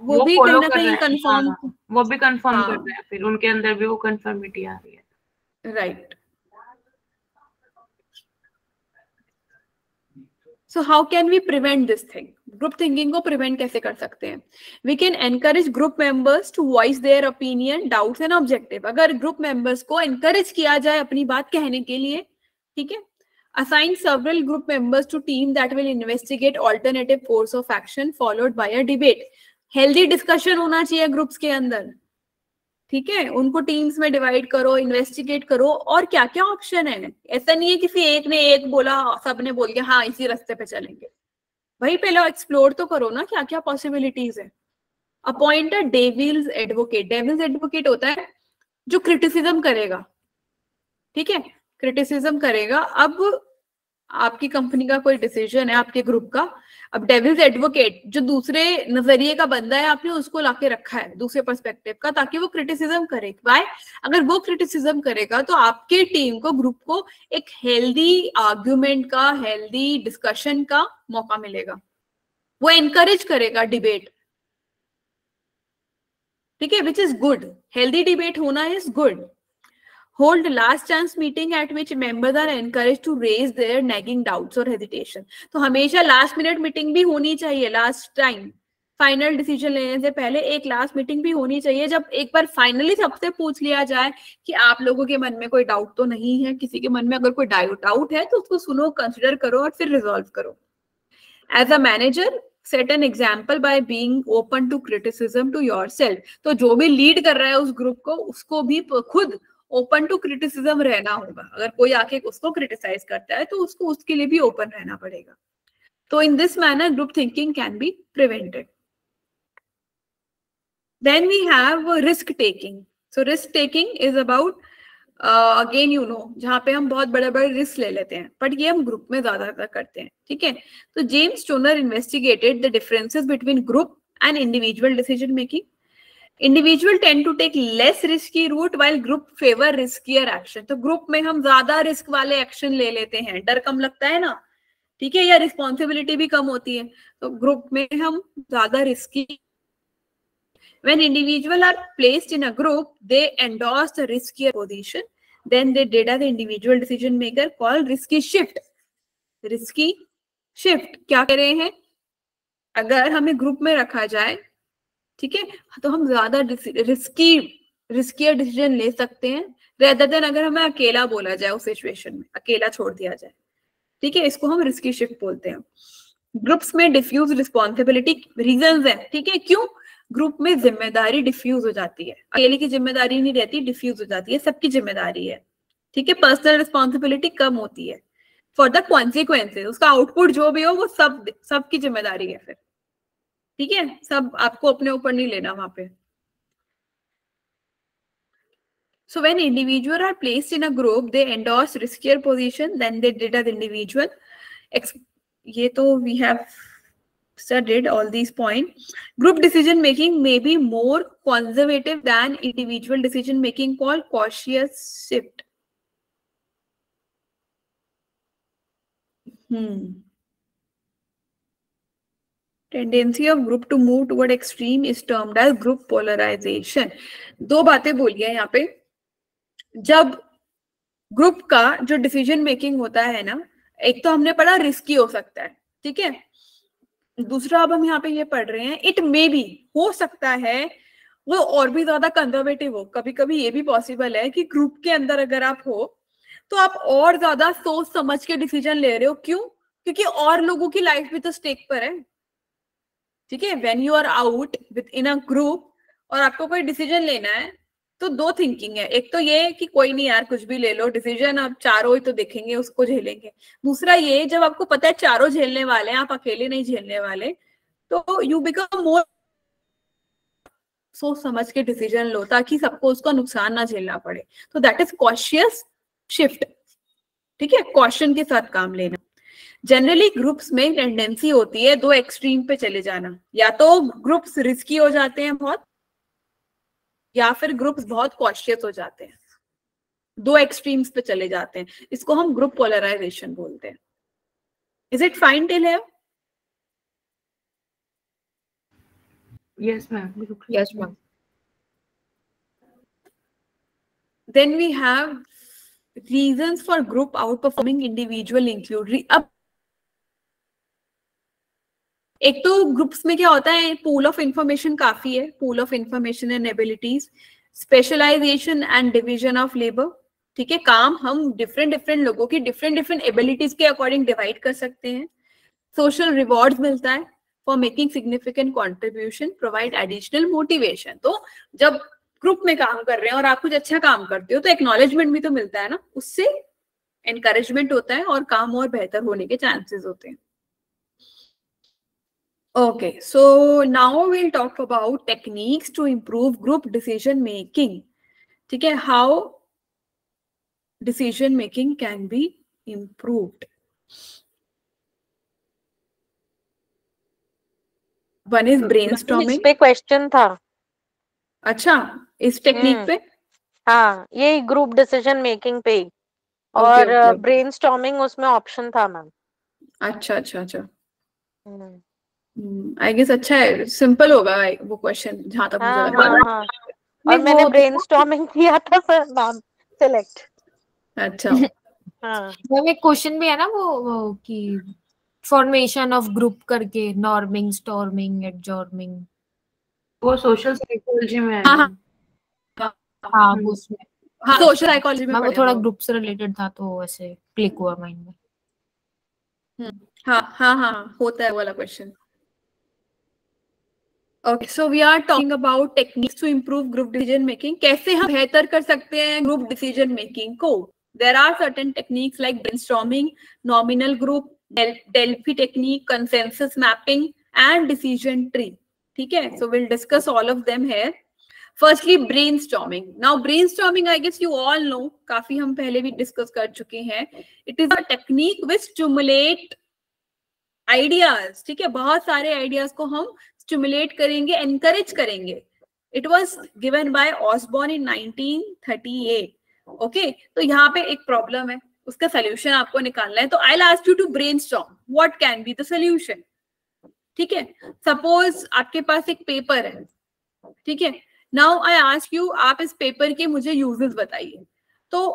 वो भी कहीं ना कहीं कंफर्म, वो भी कंफर्म कर रहे हैं, फिर उनके अंदर भी वो कंफर्मिटी आ रही है। Right. So how can we prevent this thing? Group thinking को प्रिवेंट कैसे कर सकते हैं? We can encourage group members to voice their opinion, doubts and objective. अगर ग्रुप मेंबर्स को एनकरेज किया जाए अपनी बात कहने के लिए, ठीक है। Assign several group members to team that will investigate alternative course of action followed by a debate. Healthy discussion होना चाहिए ग्रुप्स के अंदर, ठीक है। उनको टीम्स में डिवाइड करो, इन्वेस्टिगेट करो और क्या क्या ऑप्शन है। ऐसा नहीं है किसी एक ने एक बोला सबने बोल दिया हाँ इसी रास्ते पे चलेंगे। भाई पहले एक्सप्लोर तो करो ना क्या क्या पॉसिबिलिटीज है। Appoint a devil's advocate. Devil's advocate होता है जो क्रिटिसिज्म करेगा, ठीक है, क्रिटिसिज्म करेगा। अब आपकी कंपनी का कोई डिसीजन है आपके ग्रुप का, अब डेविल्स एडवोकेट जो दूसरे नजरिए का बंदा है, आपने उसको लाके रखा है दूसरे पर्सपेक्टिव का, ताकि वो क्रिटिसिज्म करे। वाई? अगर वो क्रिटिसिज्म करेगा तो आपके टीम को, ग्रुप को एक हेल्दी आर्ग्यूमेंट का, हेल्दी डिस्कशन का मौका मिलेगा। वो एनकरेज करेगा डिबेट, ठीक है, which is good. Healthy debate होना is good. Hold last chance meeting at which members are encouraged to raise their nagging doubts or hesitation. तो हमेशा लास्ट मिनट मीटिंग भी होनी चाहिए। लास्ट टाइम फाइनल डिसीजन लेने से पहले एक लास्ट मीटिंग भी होनी चाहिए, जब एक बार फाइनली सबसे पूछ लिया जाए कि आप लोगों के मन में कोई डाउट तो नहीं है। किसी के मन में अगर कोई डाउट है तो उसको सुनो, कंसिडर करो और फिर रिजॉल्व करो। As a manager set an example by being open to criticism to yourself. तो जो भी लीड कर रहा है उस ग्रुप को, उसको भी खुद ओपन टू क्रिटिसिज्म रहना होगा। अगर कोई आके उसको क्रिटिसाइज करता है तो उसको उसके लिए भी ओपन रहना पड़ेगा। तो in this manner group thinking can be prevented. Then we have risk taking. So risk taking is about again you know, जहां पे हम बहुत बड़े बड़े रिस्क ले लेते हैं, बट ये हम ग्रुप में ज्यादातर करते हैं, ठीक है। तो James Toner investigated the differences between group and individual decision making. Individual tend to take less risky route while group favour riskier action. तो ग्रुप में हम ज्यादा रिस्क वाले एक्शन ले लेते हैं, डर कम लगता है ना, ठीक है, या रिस्पॉन्सिबिलिटी भी कम होती है, तो ग्रुप में हम ज्यादा risky. When individuals are placed in a group, they endorse the riskier position. Then they did as the individual decision maker called risky shift. Risky shift क्या कह रहे हैं? अगर हमें ग्रुप में रखा जाए, ठीक है, तो हम ज्यादा रिस्कियर डिसीजन ले सकते हैं रेदर देन अगर हमें अकेला बोला जाए, उस सिचुएशन में अकेला छोड़ दिया जाए, ठीक है, इसको हम रिस्की शिफ्ट बोलते हैं. ग्रुप्स में डिफ्यूज रिस्पॉन्सिबिलिटी रीजंस है, ठीक है, क्यों? ग्रुप में जिम्मेदारी डिफ्यूज हो जाती है, अकेले की जिम्मेदारी नहीं रहती, डिफ्यूज हो जाती है, सबकी जिम्मेदारी है, ठीक है. पर्सनल रिस्पॉन्सिबिलिटी कम होती है फॉर द कॉन्सिक्वेंसेज, उसका आउटपुट जो भी हो वो सबकी जिम्मेदारी है फिर, ठीक है, सब आपको अपने ऊपर नहीं लेना वहां पे. So when individuals are placed in a group, they endorse riskier position than they did as individual. ये तो we have studied all these points. Group decision making may be more conservative than individual decision making, called cautious shift. Tendency of group to move toward extreme is termed as group polarization. दो बातें बोली है यहाँ पे. जब ग्रुप का जो डिसीजन मेकिंग होता है ना, एक तो हमने पढ़ा रिस्की हो सकता है, ठीक है, दूसरा अब हम यहाँ पे ये पढ़ रहे हैं इट मे बी, हो सकता है वो और भी ज्यादा कंजर्वेटिव हो. कभी कभी ये भी पॉसिबल है कि ग्रुप के अंदर अगर आप हो तो आप और ज्यादा सोच समझ के डिसीजन ले रहे हो. क्यों? क्योंकि और लोगों की लाइफ भी तो स्टेक पर है. ठीक है, when you are out within a group और आपको कोई डिसीजन लेना है, तो दो थिंकिंग है, एक तो ये कि कोई नहीं यार कुछ भी ले लो डिसीजन, आप चारों ही तो देखेंगे उसको झेलेंगे। दूसरा ये, जब आपको पता है चारों झेलने वाले हैं, आप अकेले नहीं झेलने वाले, तो यू बिकम मोर, सोच समझ के डिसीजन लो ताकि सबको उसका नुकसान ना झेलना पड़े। तो दैट इज कॉशियस शिफ्ट। ठीक है, कॉशन के साथ काम लेना। जनरली ग्रुप्स में टेंडेंसी होती है दो एक्सट्रीम पे चले जाना, या तो ग्रुप्स रिस्की हो जाते हैं बहुत, या फिर ग्रुप्स बहुत कॉशियस हो जाते हैं, दो एक्सट्रीम्स पे चले जाते हैं। इसको हम ग्रुप पोलराइजेशन बोलते हैं। Is it fine till here? Yes ma'am, yes ma'am. Then we have reasons for group outperforming individual include अब एक तो ग्रुप्स में क्या होता है, पूल ऑफ इंफॉर्मेशन काफी है, pool of information and abilities, specialisation and division of labour. ठीक है, काम हम डिफरेंट डिफरेंट लोगों की डिफरेंट डिफरेंट एबिलिटीज के अकॉर्डिंग डिवाइड कर सकते हैं। सोशल रिवॉर्ड्स मिलता है for making significant contribution, provide additional motivation. तो जब ग्रुप में काम कर रहे हैं और आप कुछ अच्छा काम करते हो तो एक्नॉलेजमेंट भी तो मिलता है ना, उससे एनकरेजमेंट होता है और काम और बेहतर होने के चांसेस होते हैं। Okay, so now we'll talk about techniques to improve group decision making. ठीक है, how decision making can be improved. One is brainstorming. इस पे क्वेश्चन था। अच्छा, इस टेक्निक पे? हाँ, ये ग्रुप डिसीजन मेकिंग पे ही, और ब्रेनस्टॉर्मिंग उसमें ऑप्शन था मैम। अच्छा अच्छा अच्छा, आई गेस अच्छा है, सिंपल होगा वो क्वेश्चन जहां तक मुझे लग रहा है। और मैंने ब्रेनस्टॉर्मिंग किया था सर मैम सिलेक्ट। अच्छा हाँ मैम एक क्वेश्चन भी है ना वो कि फॉर्मेशन ऑफ ग्रुप करके, नॉर्मिंग, स्टॉर्मिंग, एडजॉर्मिंग, वो सोशल साइकोलॉजी में है। हाँ हाँ वो उसमें, हाँ सोशल साइकोलॉजी में मैम वो पढ़े थोड़ा वो। ग्रुप से रिलेटेड था तो ऐसे क्लिक हुआ माइंड में। हाँ हाँ हाँ, होता है वाला question. Okay, so we are talking about techniques to improve group decision making. कैसे हम बेहतर कर सकते हैं group decision making को? There are certain techniques like brainstorming, nominal group, Delphi technique, consensus mapping, and decision tree. ठीक है? So we'll discuss all of them here. Firstly, brainstorming. Now, brainstorming, I guess you all know. काफी हम पहले भी discuss कर चुके हैं. It is a technique which stimulate ideas. ठीक है, बहुत सारे आइडियाज को हम स्टिमुलेट करेंगे, एनकरेज करेंगे। It was given by Osborn in 1938। Okay, तो यहाँ पे एक प्रॉब्लम है, उसका सोल्यूशन आपको निकालना है। तो I will ask you to brainstorm what can be the solution. ठीक है, सपोज आपके पास एक पेपर है। ठीक है, नाउ आई आस्क यू, आप इस पेपर के मुझे यूजेस बताइए। तो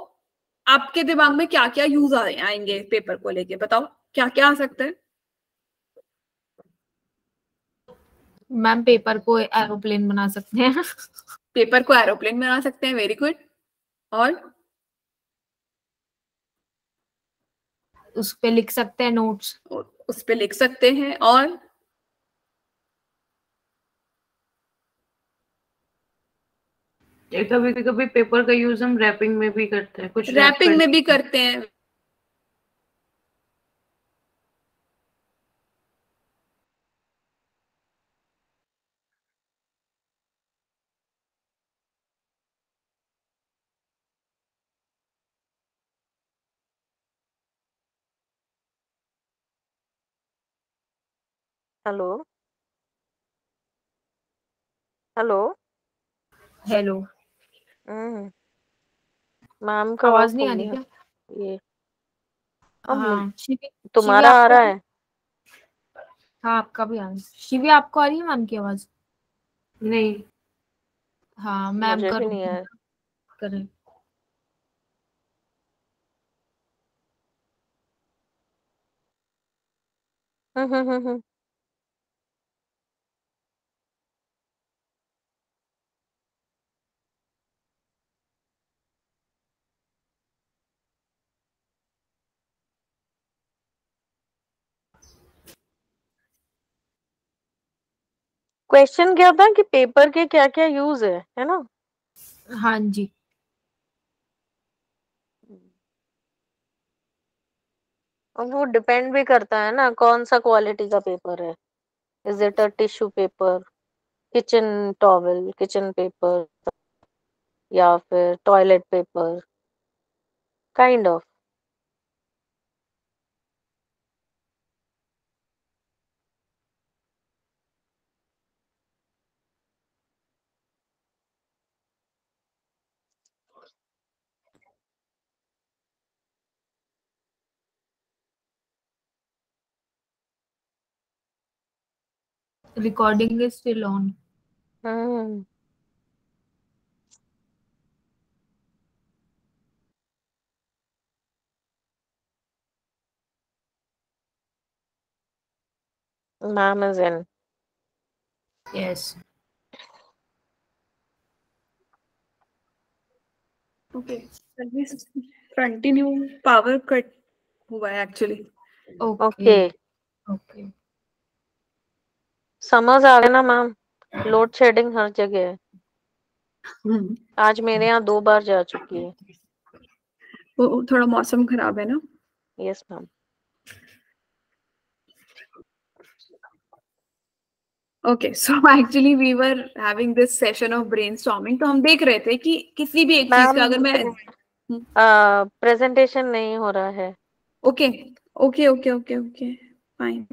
आपके दिमाग में क्या क्या यूज आएंगे पेपर को लेके, बताओ क्या क्या आ सकता है? मैम पेपर को एरोप्लेन बना सकते हैं। पेपर को एरोप्लेन बना सकते हैं, वेरी गुड। और उस पे लिख सकते हैं नोट्स। उस पे लिख सकते हैं। और कभी कभी पेपर का यूज हम रैपिंग में भी करते हैं, कुछ रैपिंग में भी करते हैं। हेलो हेलो हेलो, मैम का आवाज ऑफ नहीं हो आ रही गया क्या? ये। हाँ तुम्हारा आ रहा है? हाँ आपका भी आ रहा है। शिवी आपको आ रही है मैम की आवाज? नहीं, हाँ मैम मुझे का भी नहीं है। करें। हम्म। क्वेश्चन क्या था कि पेपर के क्या क्या यूज है ना? हाँ जी। और वो डिपेंड भी करता है ना कौन सा क्वालिटी का पेपर है. Is it a tissue paper, kitchen towel, kitchen paper, या फिर toilet paper, kind of. Recording is still on. Hmm. Ma'am is in. Yes. Okay, shall we continue? Power cut हुआ है actually. Okay. Okay. समझ आ गया ना मैम? लोड शेडिंग हर जगह है. हम्म, आज मेरे यहाँ 2 बार जा चुकी है. वो थोड़ा मौसम खराब है ना. Yes ma'am. Okay, so actually we were having this session of brainstorming. तो हम देख रहे थे कि किसी भी एक चीज का अगर मैं प्रेजेंटेशन नहीं हो रहा है. Okay okay okay okay okay fine.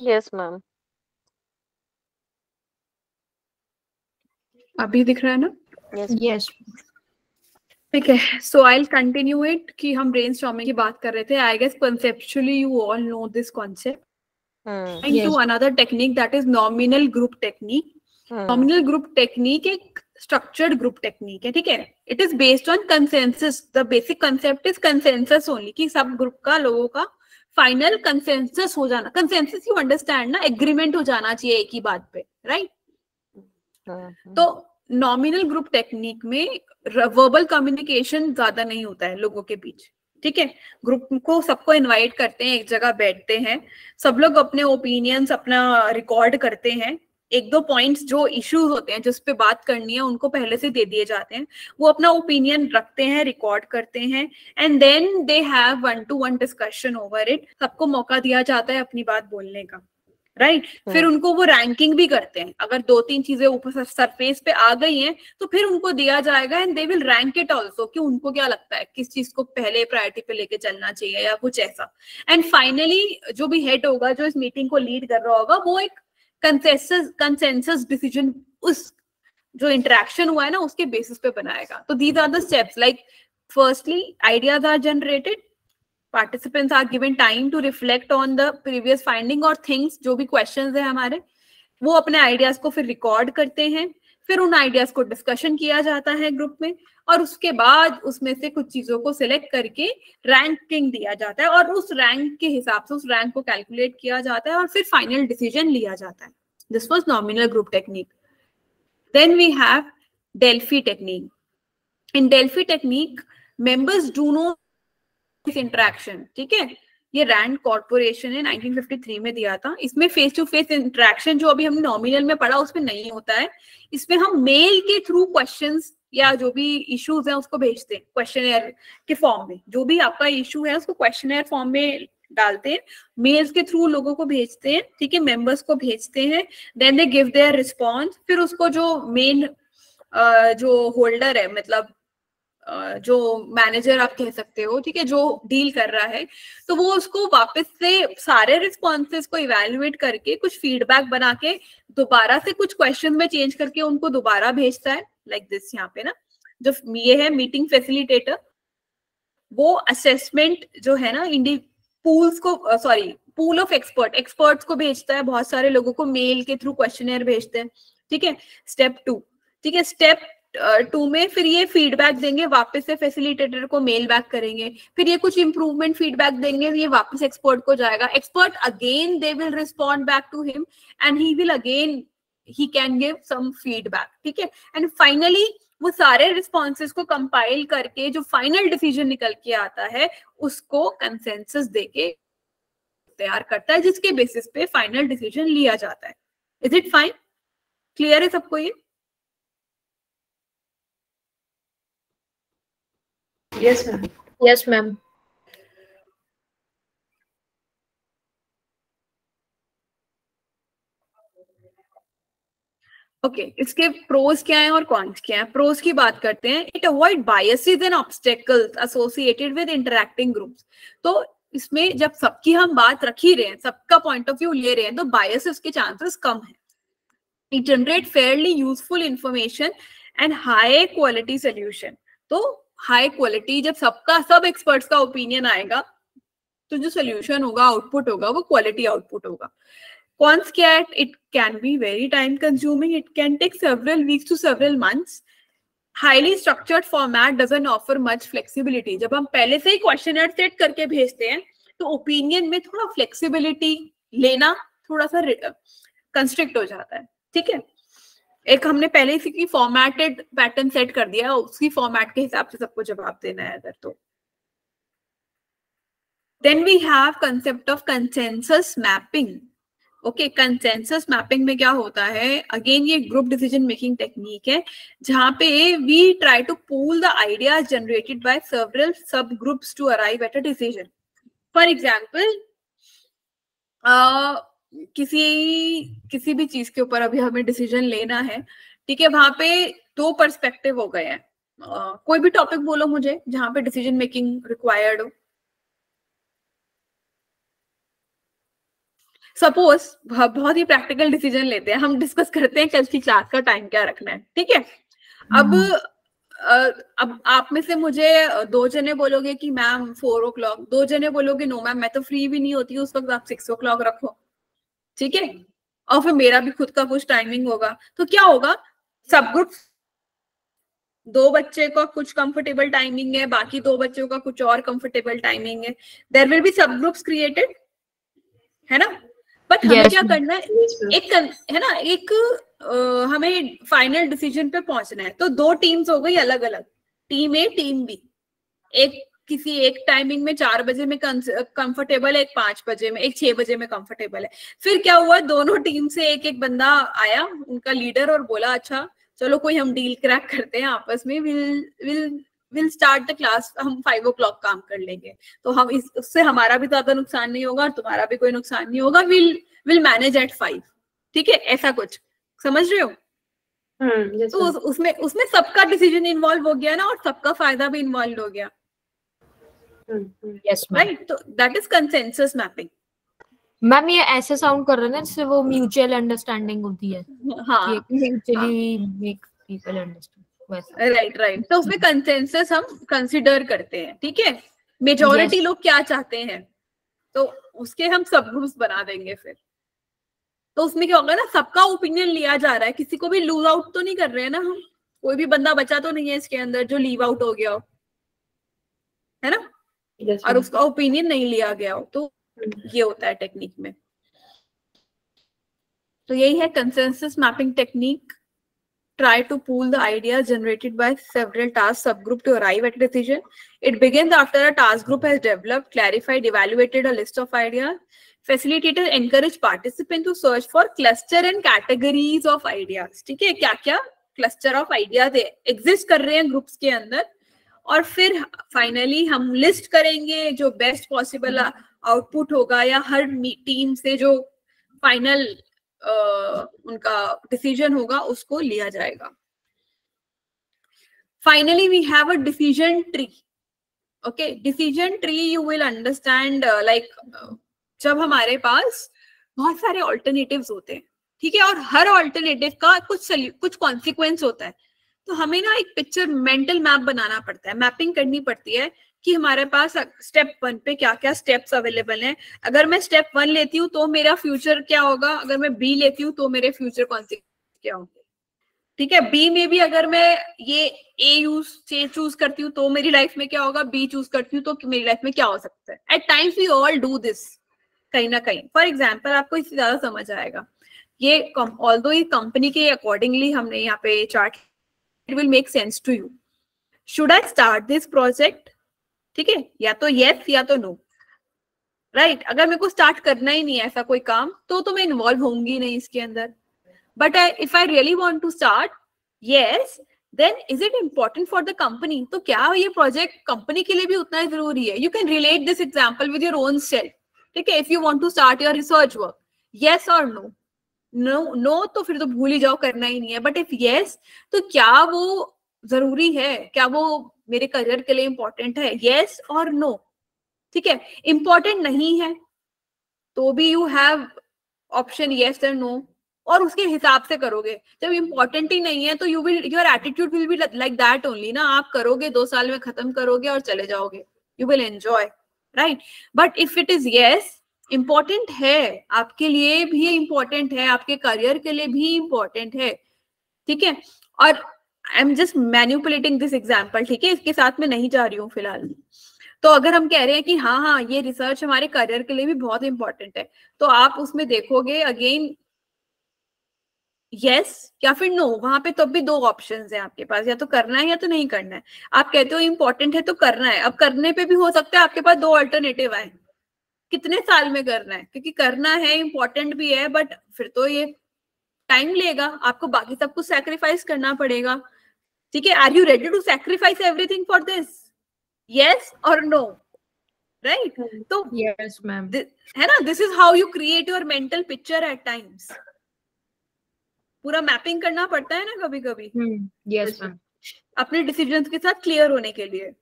Yes ma'am. अभी दिख रहा है ना. Yes. ठीक है, so I will continue it कि हम ब्रेनस्टॉर्मिंग की बात कर रहे थे. I guess conceptually you all know this concept. Yes. To another technique that is nominal group technique. Nominal group technique एक स्ट्रक्चर्ड ग्रुप टेक्निक है. ठीक है, it is based on consensus. The basic concept is consensus only, कि सब ग्रुप का लोगों का फाइनल कंसेंसस हो जाना. कंसेंसस यू अंडरस्टैंड ना, एग्रीमेंट हो जाना चाहिए एक ही बात पे, राइट? तो नॉमिनल ग्रुप टेक्निक में वर्बल कम्युनिकेशन ज्यादा नहीं होता है लोगों के बीच. ठीक है, ग्रुप को सबको इनवाइट करते हैं, एक जगह बैठते हैं, सब लोग अपने ओपिनियंस अपना रिकॉर्ड करते हैं. एक दो पॉइंट्स जो इश्यूज होते हैं जिस पे बात करनी है उनको पहले से दे दिए जाते हैं. वो अपना ओपिनियन रखते हैं, रिकॉर्ड करते हैं, and then they have 1-to-1 discussion over it. सबको मौका दिया जाता है अपनी बात बोलने का, राइट? फिर उनको वो रैंकिंग भी करते हैं. अगर 2-3 चीजें ऊपर सरफेस पे आ गई हैं तो फिर उनको दिया जाएगा, and they will rank it also कि उनको क्या लगता है किस चीज को पहले प्रायोरिटी पे लेके चलना चाहिए या कुछ ऐसा. एंड फाइनली जो भी हेड होगा, जो इस मीटिंग को लीड कर रहा होगा, वो एक कंसेंसस डिसीजन उस जो इंटरेक्शन हुआ है ना उसके बेसिस पे बनाएगा. तो these are the steps. Like firstly ideas are generated, participants are given time to reflect on the previous finding और things, जो भी questions है हमारे, वो अपने आइडियाज को फिर रिकॉर्ड करते हैं. फिर उन आइडियाज को डिस्कशन किया जाता है ग्रुप में, और उसके बाद उसमें से कुछ चीजों को सिलेक्ट करके रैंकिंग दिया जाता है, और उस रैंक के हिसाब से उस रैंक को कैलकुलेट किया जाता है और फिर फाइनल डिसीजन लिया जाता है. This was nominal group technique. Then we have Delphi technique. In Delphi technique members do not interaction. ठीक है, ये रैंड कॉर्पोरेशन ने 1953 में दिया था. इसमें फेस टू फेस इंटरेक्शन जो अभी हमने नॉमिनल में पढ़ा उसमें नहीं होता है. इसमें हम मेल के थ्रू क्वेश्चंस या जो भी इश्यूज हैं उसको भेजते हैं क्वेश्चनर के फॉर्म में. जो भी आपका इशू है उसको क्वेश्चनर फॉर्म में डालते हैं, मेल्स के थ्रू लोगों को भेजते हैं. ठीक है, मेंबर्स को भेजते हैं. Then they give their response. फिर उसको जो मेन जो होल्डर है, मतलब जो मैनेजर आप कह सकते हो, ठीक है, जो डील कर रहा है, तो वो उसको वापस से सारे रिस्पॉन्सेस को इवेल्युएट करके कुछ फीडबैक बना के दोबारा से कुछ क्वेश्चन में चेंज करके उनको दोबारा भेजता है. Like this. यहाँ पे ना जो ये है मीटिंग फैसिलिटेटर, वो असेसमेंट जो है ना पूल्स को पूल ऑफ एक्सपर्ट्स को भेजता है. बहुत सारे लोगों को मेल के थ्रू क्वेश्चनर भेजते हैं. ठीक है, स्टेप 2. ठीक है, स्टेप 2 में फिर ये फीडबैक देंगे, वापस से फैसिलिटेटर को मेल बैक करेंगे, फिर ये कुछ इंप्रूवमेंट फीडबैक देंगे, ये वापस एक्सपर्ट को जाएगा, expert again they will respond back to him and he will again he can give some feedback, ठीक है। एंड फाइनली वो सारे रिस्पॉन्सेस को कंपाइल करके जो फाइनल डिसीजन निकल के आता है उसको कंसेंसस देके तैयार करता है, जिसके बेसिस पे फाइनल डिसीजन लिया जाता है। Is it fine? क्लियर है सबको ये? Yes ma'am. Yes ma'am. Okay, इसके प्रोज क्या हैं और कॉन्स क्या हैं। प्रोज की बात करते हैं। It avoid biases and obstacles associated with interacting groups. तो इसमें जब सबकी हम बात रख ही रहे हैं, सबका पॉइंट ऑफ व्यू ले रहे हैं, तो बायसेस के चांसेस कम है। It generate Fairlie useful information and high quality solution. तो हाई क्वालिटी, जब सबका सब एक्सपर्ट्स का ओपिनियन आएगा तो जो सोल्यूशन होगा, आउटपुट होगा, वो क्वालिटी आउटपुट होगा। Cons क्या है? It can be very time consuming. It can take several weeks to several months. Highly structured format doesn't offer much flexibility. जब हम पहले से ही क्वेश्चनर सेट करके भेजते हैं तो ओपिनियन में थोड़ा फ्लेक्सिबिलिटी लेना थोड़ा सा कंस्ट्रिक्ट हो जाता है, ठीक है। एक हमने पहले से की फॉर्मेटेड पैटर्न सेट कर दिया, उसकी फॉर्मेट के हिसाब से सबको जवाब देना है अगर तो। Then we have concept of consensus mapping. Okay, consensus mapping में क्या होता है? अगेन ये ग्रुप डिसीजन मेकिंग टेक्निक है जहां पे we try to pool the ideas generated by several sub groups to arrive at a decision. For example, किसी भी चीज के ऊपर अभी हमें डिसीजन लेना है, ठीक है, वहां पे 2 पर्सपेक्टिव हो गए हैं। कोई भी टॉपिक बोलो मुझे जहां पे डिसीजन मेकिंग रिक्वायर्ड हो। सपोज बहुत ही प्रैक्टिकल डिसीजन लेते हैं, हम डिस्कस करते हैं कल की क्लास का टाइम क्या रखना है, ठीक है। अब आप में से मुझे 2 जने बोलोगे कि मैम 4 o'clock, 2 जने बोलोगे नो मैम मैं तो फ्री भी नहीं होती उस वक्त, आप 6 o'clock रखो, ठीक है। और फिर मेरा भी खुद का कुछ टाइमिंग होगा, तो क्या होगा? सब ग्रुप 2 बच्चे का कुछ कंफर्टेबल टाइमिंग है, बाकी 2 बच्चों का कुछ और कंफर्टेबल टाइमिंग है। देयर विल बी सब ग्रुप्स क्रिएटेड, है ना। बट हमें क्या करना है? एक है ना, एक हमें फाइनल डिसीजन पे पहुंचना है। तो 2 टीम्स हो गई अलग अलग, टीम ए टीम बी। एक किसी एक टाइमिंग में 4 बजे में कंफर्टेबल है, एक 5 बजे में, एक 6 बजे में कंफर्टेबल है। फिर क्या हुआ? दोनों टीम से एक एक बंदा आया, उनका लीडर, और बोला अच्छा चलो कोई हम डील क्रैक करते हैं आपस में, विल स्टार्ट द क्लास, हम 5 o'clock काम कर लेंगे, तो हम उससे हमारा भी ज्यादा नुकसान नहीं होगा और तुम्हारा भी कोई नुकसान नहीं होगा, विल मैनेज एट 5, ठीक है। ऐसा कुछ समझ रहे हो? तो उसमें सबका डिसीजन इन्वॉल्व हो गया ना, और सबका फायदा भी इन्वॉल्व हो गया, राइट। तो that is consensus mapping. Ma'am ये ऐसे साउंड कर रहे हैं ना जैसे वो म्यूचुअल अंडरस्टैंडिंग होती है। हाँ, mutually make people understand. Right. तो उसमें कंसेंसस हम कंसिडर करते हैं, ठीक है। मेजॉरिटी लोग क्या चाहते हैं, तो उसके हम सब ग्रुप्स बना देंगे फिर। तो उसमें क्या होगा ना, सबका ओपिनियन लिया जा रहा है, किसी को भी लूज आउट तो नहीं कर रहे हैं ना हम, कोई भी बंदा बचा तो नहीं है इसके अंदर जो लीव आउट हो गया हो, है ना। और उसका ओपिनियन नहीं लिया गया हो, तो ये होता है टेक्निक में। तो यही है consensus mapping technique. Try to pool the ideas generated by several task subgroup to arrive at a decision. It begins after a task group has developed, clarified, evaluated a list of ideas. Facilitators encourage participants to search for cluster and categories of ideas. ठीक है, क्या क्या cluster of ideas exist कर रहे हैं ग्रुप्स के अंदर, और फिर फाइनली हम लिस्ट करेंगे जो बेस्ट पॉसिबल आउटपुट होगा, या हर टीम से जो फाइनल उनका डिसीजन होगा उसको लिया जाएगा। Finally we have a decision tree. Okay, decision tree you will understand like जब हमारे पास बहुत सारे ऑल्टरनेटिव्स होते हैं, ठीक है, और हर ऑल्टरनेटिव का कुछ कॉन्सिक्वेंस होता है, तो हमें ना एक पिक्चर मेंटल मैप बनाना पड़ता है, मैपिंग करनी पड़ती है कि हमारे पास स्टेप 1 पे क्या क्या स्टेप्स अवेलेबल हैं। अगर मैं स्टेप 1 लेती हूँ तो मेरा फ्यूचर क्या होगा, अगर मैं बी लेती हूँ तो मेरे फ्यूचर कॉन्सिक्वेंस क्या होंगे। ठीक है, बी में भी अगर मैं ये ए चूज करती हूँ तो मेरी लाइफ में क्या होगा, बी चूज करती हूँ तो मेरी लाइफ में क्या हो सकता है. At times we all do this कहीं ना कहीं. फॉर एग्जाम्पल आपको इससे ज्यादा समझ आएगा. ये ऑल्दो ये कंपनी के अकॉर्डिंगली हमने यहाँ पे chart, it will make sense to you. Should I start this project? ठीक है, या तो यस या तो नो. राइट, अगर मेरे को स्टार्ट करना ही नहीं है ऐसा कोई काम तो मैं इन्वॉल्व होंगी नहीं इसके अंदर. But if I really want to start, yes, then is it important for the company? तो क्या ये प्रोजेक्ट कंपनी के लिए भी उतना ही जरूरी है? You can relate this example with your own self. ठीक है, if you want to start your research work, yes और नो. नो तो फिर तो भूल ही जाओ, करना ही नहीं है. बट इफ यस, तो क्या वो जरूरी है? क्या वो मेरे करियर के लिए इंपॉर्टेंट है? यस और नो. ठीक है, इंपॉर्टेंट नहीं है तो भी यू हैव ऑप्शन यस और नो, और उसके हिसाब से करोगे. जब इंपॉर्टेंट ही नहीं है तो you will, your attitude will be like that only ना. आप करोगे, 2 साल में खत्म करोगे और चले जाओगे. You will enjoy, right. But if it is yes, important है, आपके लिए भी इंपॉर्टेंट है, आपके करियर के लिए भी इंपॉर्टेंट है. ठीक है, और I am just manipulating this example. ठीक है, इसके साथ में नहीं जा रही हूँ फिलहाल. तो अगर हम कह रहे हैं कि हाँ हाँ ये रिसर्च हमारे करियर के लिए भी बहुत इंपॉर्टेंट है, तो आप उसमें देखोगे अगेन यस या फिर नो. वहां पे तो भी 2 ऑप्शंस हैं आपके पास, या तो करना है या तो नहीं करना है. आप कहते हो इंपॉर्टेंट है तो करना है. अब करने पे भी हो सकता है आपके पास 2 अल्टरनेटिव आए. कितने साल में करना है? क्योंकि करना है, इंपॉर्टेंट भी है, बट फिर तो ये टाइम लेगा, आपको बाकी सब कुछ सैक्रिफाइस करना पड़ेगा. ठीक है, are you ready to sacrifice everything for this? Yes और नो, राइट. तो Yes, ma'am. है ना, this is how you create your mental picture. At times पूरा मैपिंग करना पड़ता है ना कभी कभी Yes, ma'am. अपने डिसीजंस के साथ क्लियर होने के लिए.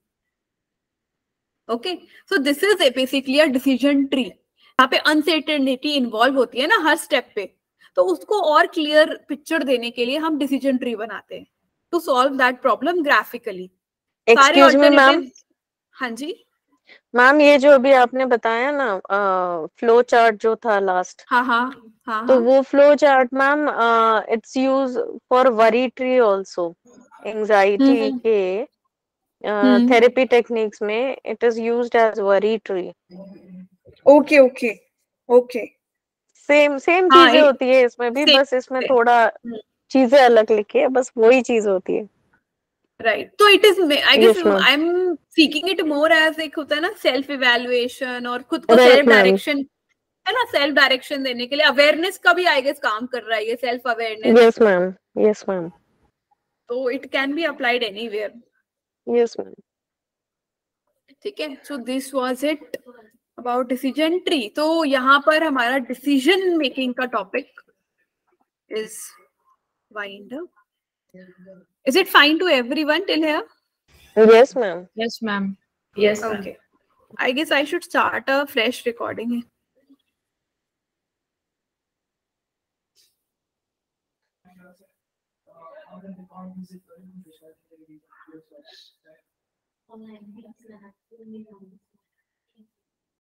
Okay, so this is basically a decision tree. यहाँ पे अनसर्टेनिटी इन्वॉल्व होती है ना हर स्टेप पे, तो उसको और क्लियर पिक्चर देने के लिए हम डिसीजन ट्री बनाते हैं to solve that problem graphically. सारे एक्सक्यूज मी मैम. ऑल्टरनेटिव. हाँ जी मैम, ये जो अभी आपने बताया ना फ्लो चार्ट जो था लास्ट, हाँ हाँ हाँ तो हाँ. वो flow chart ma'am it's use for worry tree also. Anxiety hmm के हम्म. थेरेपी टेक्निक्स में it is used as worry tree. Okay okay okay. Same same हाँ चीजें होती है इसमें भी, same बस इसमें है. थोड़ा चीजें अलग लिखी है, बस वही चीज होती है. राइट. तो it is, I guess yes ma'am. I am seeking it more as एक होता है ना सेल्फ इवैल्यूएशन, और खुद को राइट सेल्फ मैम. डायरेक्शन, है ना, सेल्फ डायरेक्शन देने के लिए अवेयरनेस का भी आई गेस काम कर रहा है ये self awareness. Yes ma'am. Yes ma'am. तो it can be applied anywhere. Yes ma'am. ठीक है, so this was it about decision tree. तो यहाँ पर हमारा डिसीजन मेकिंग का topic is wind up. Is it fine to everyone till here? Yes ma'am. Yes, ma'am. Yes, ma'am. Okay. I guess I should start a fresh recording.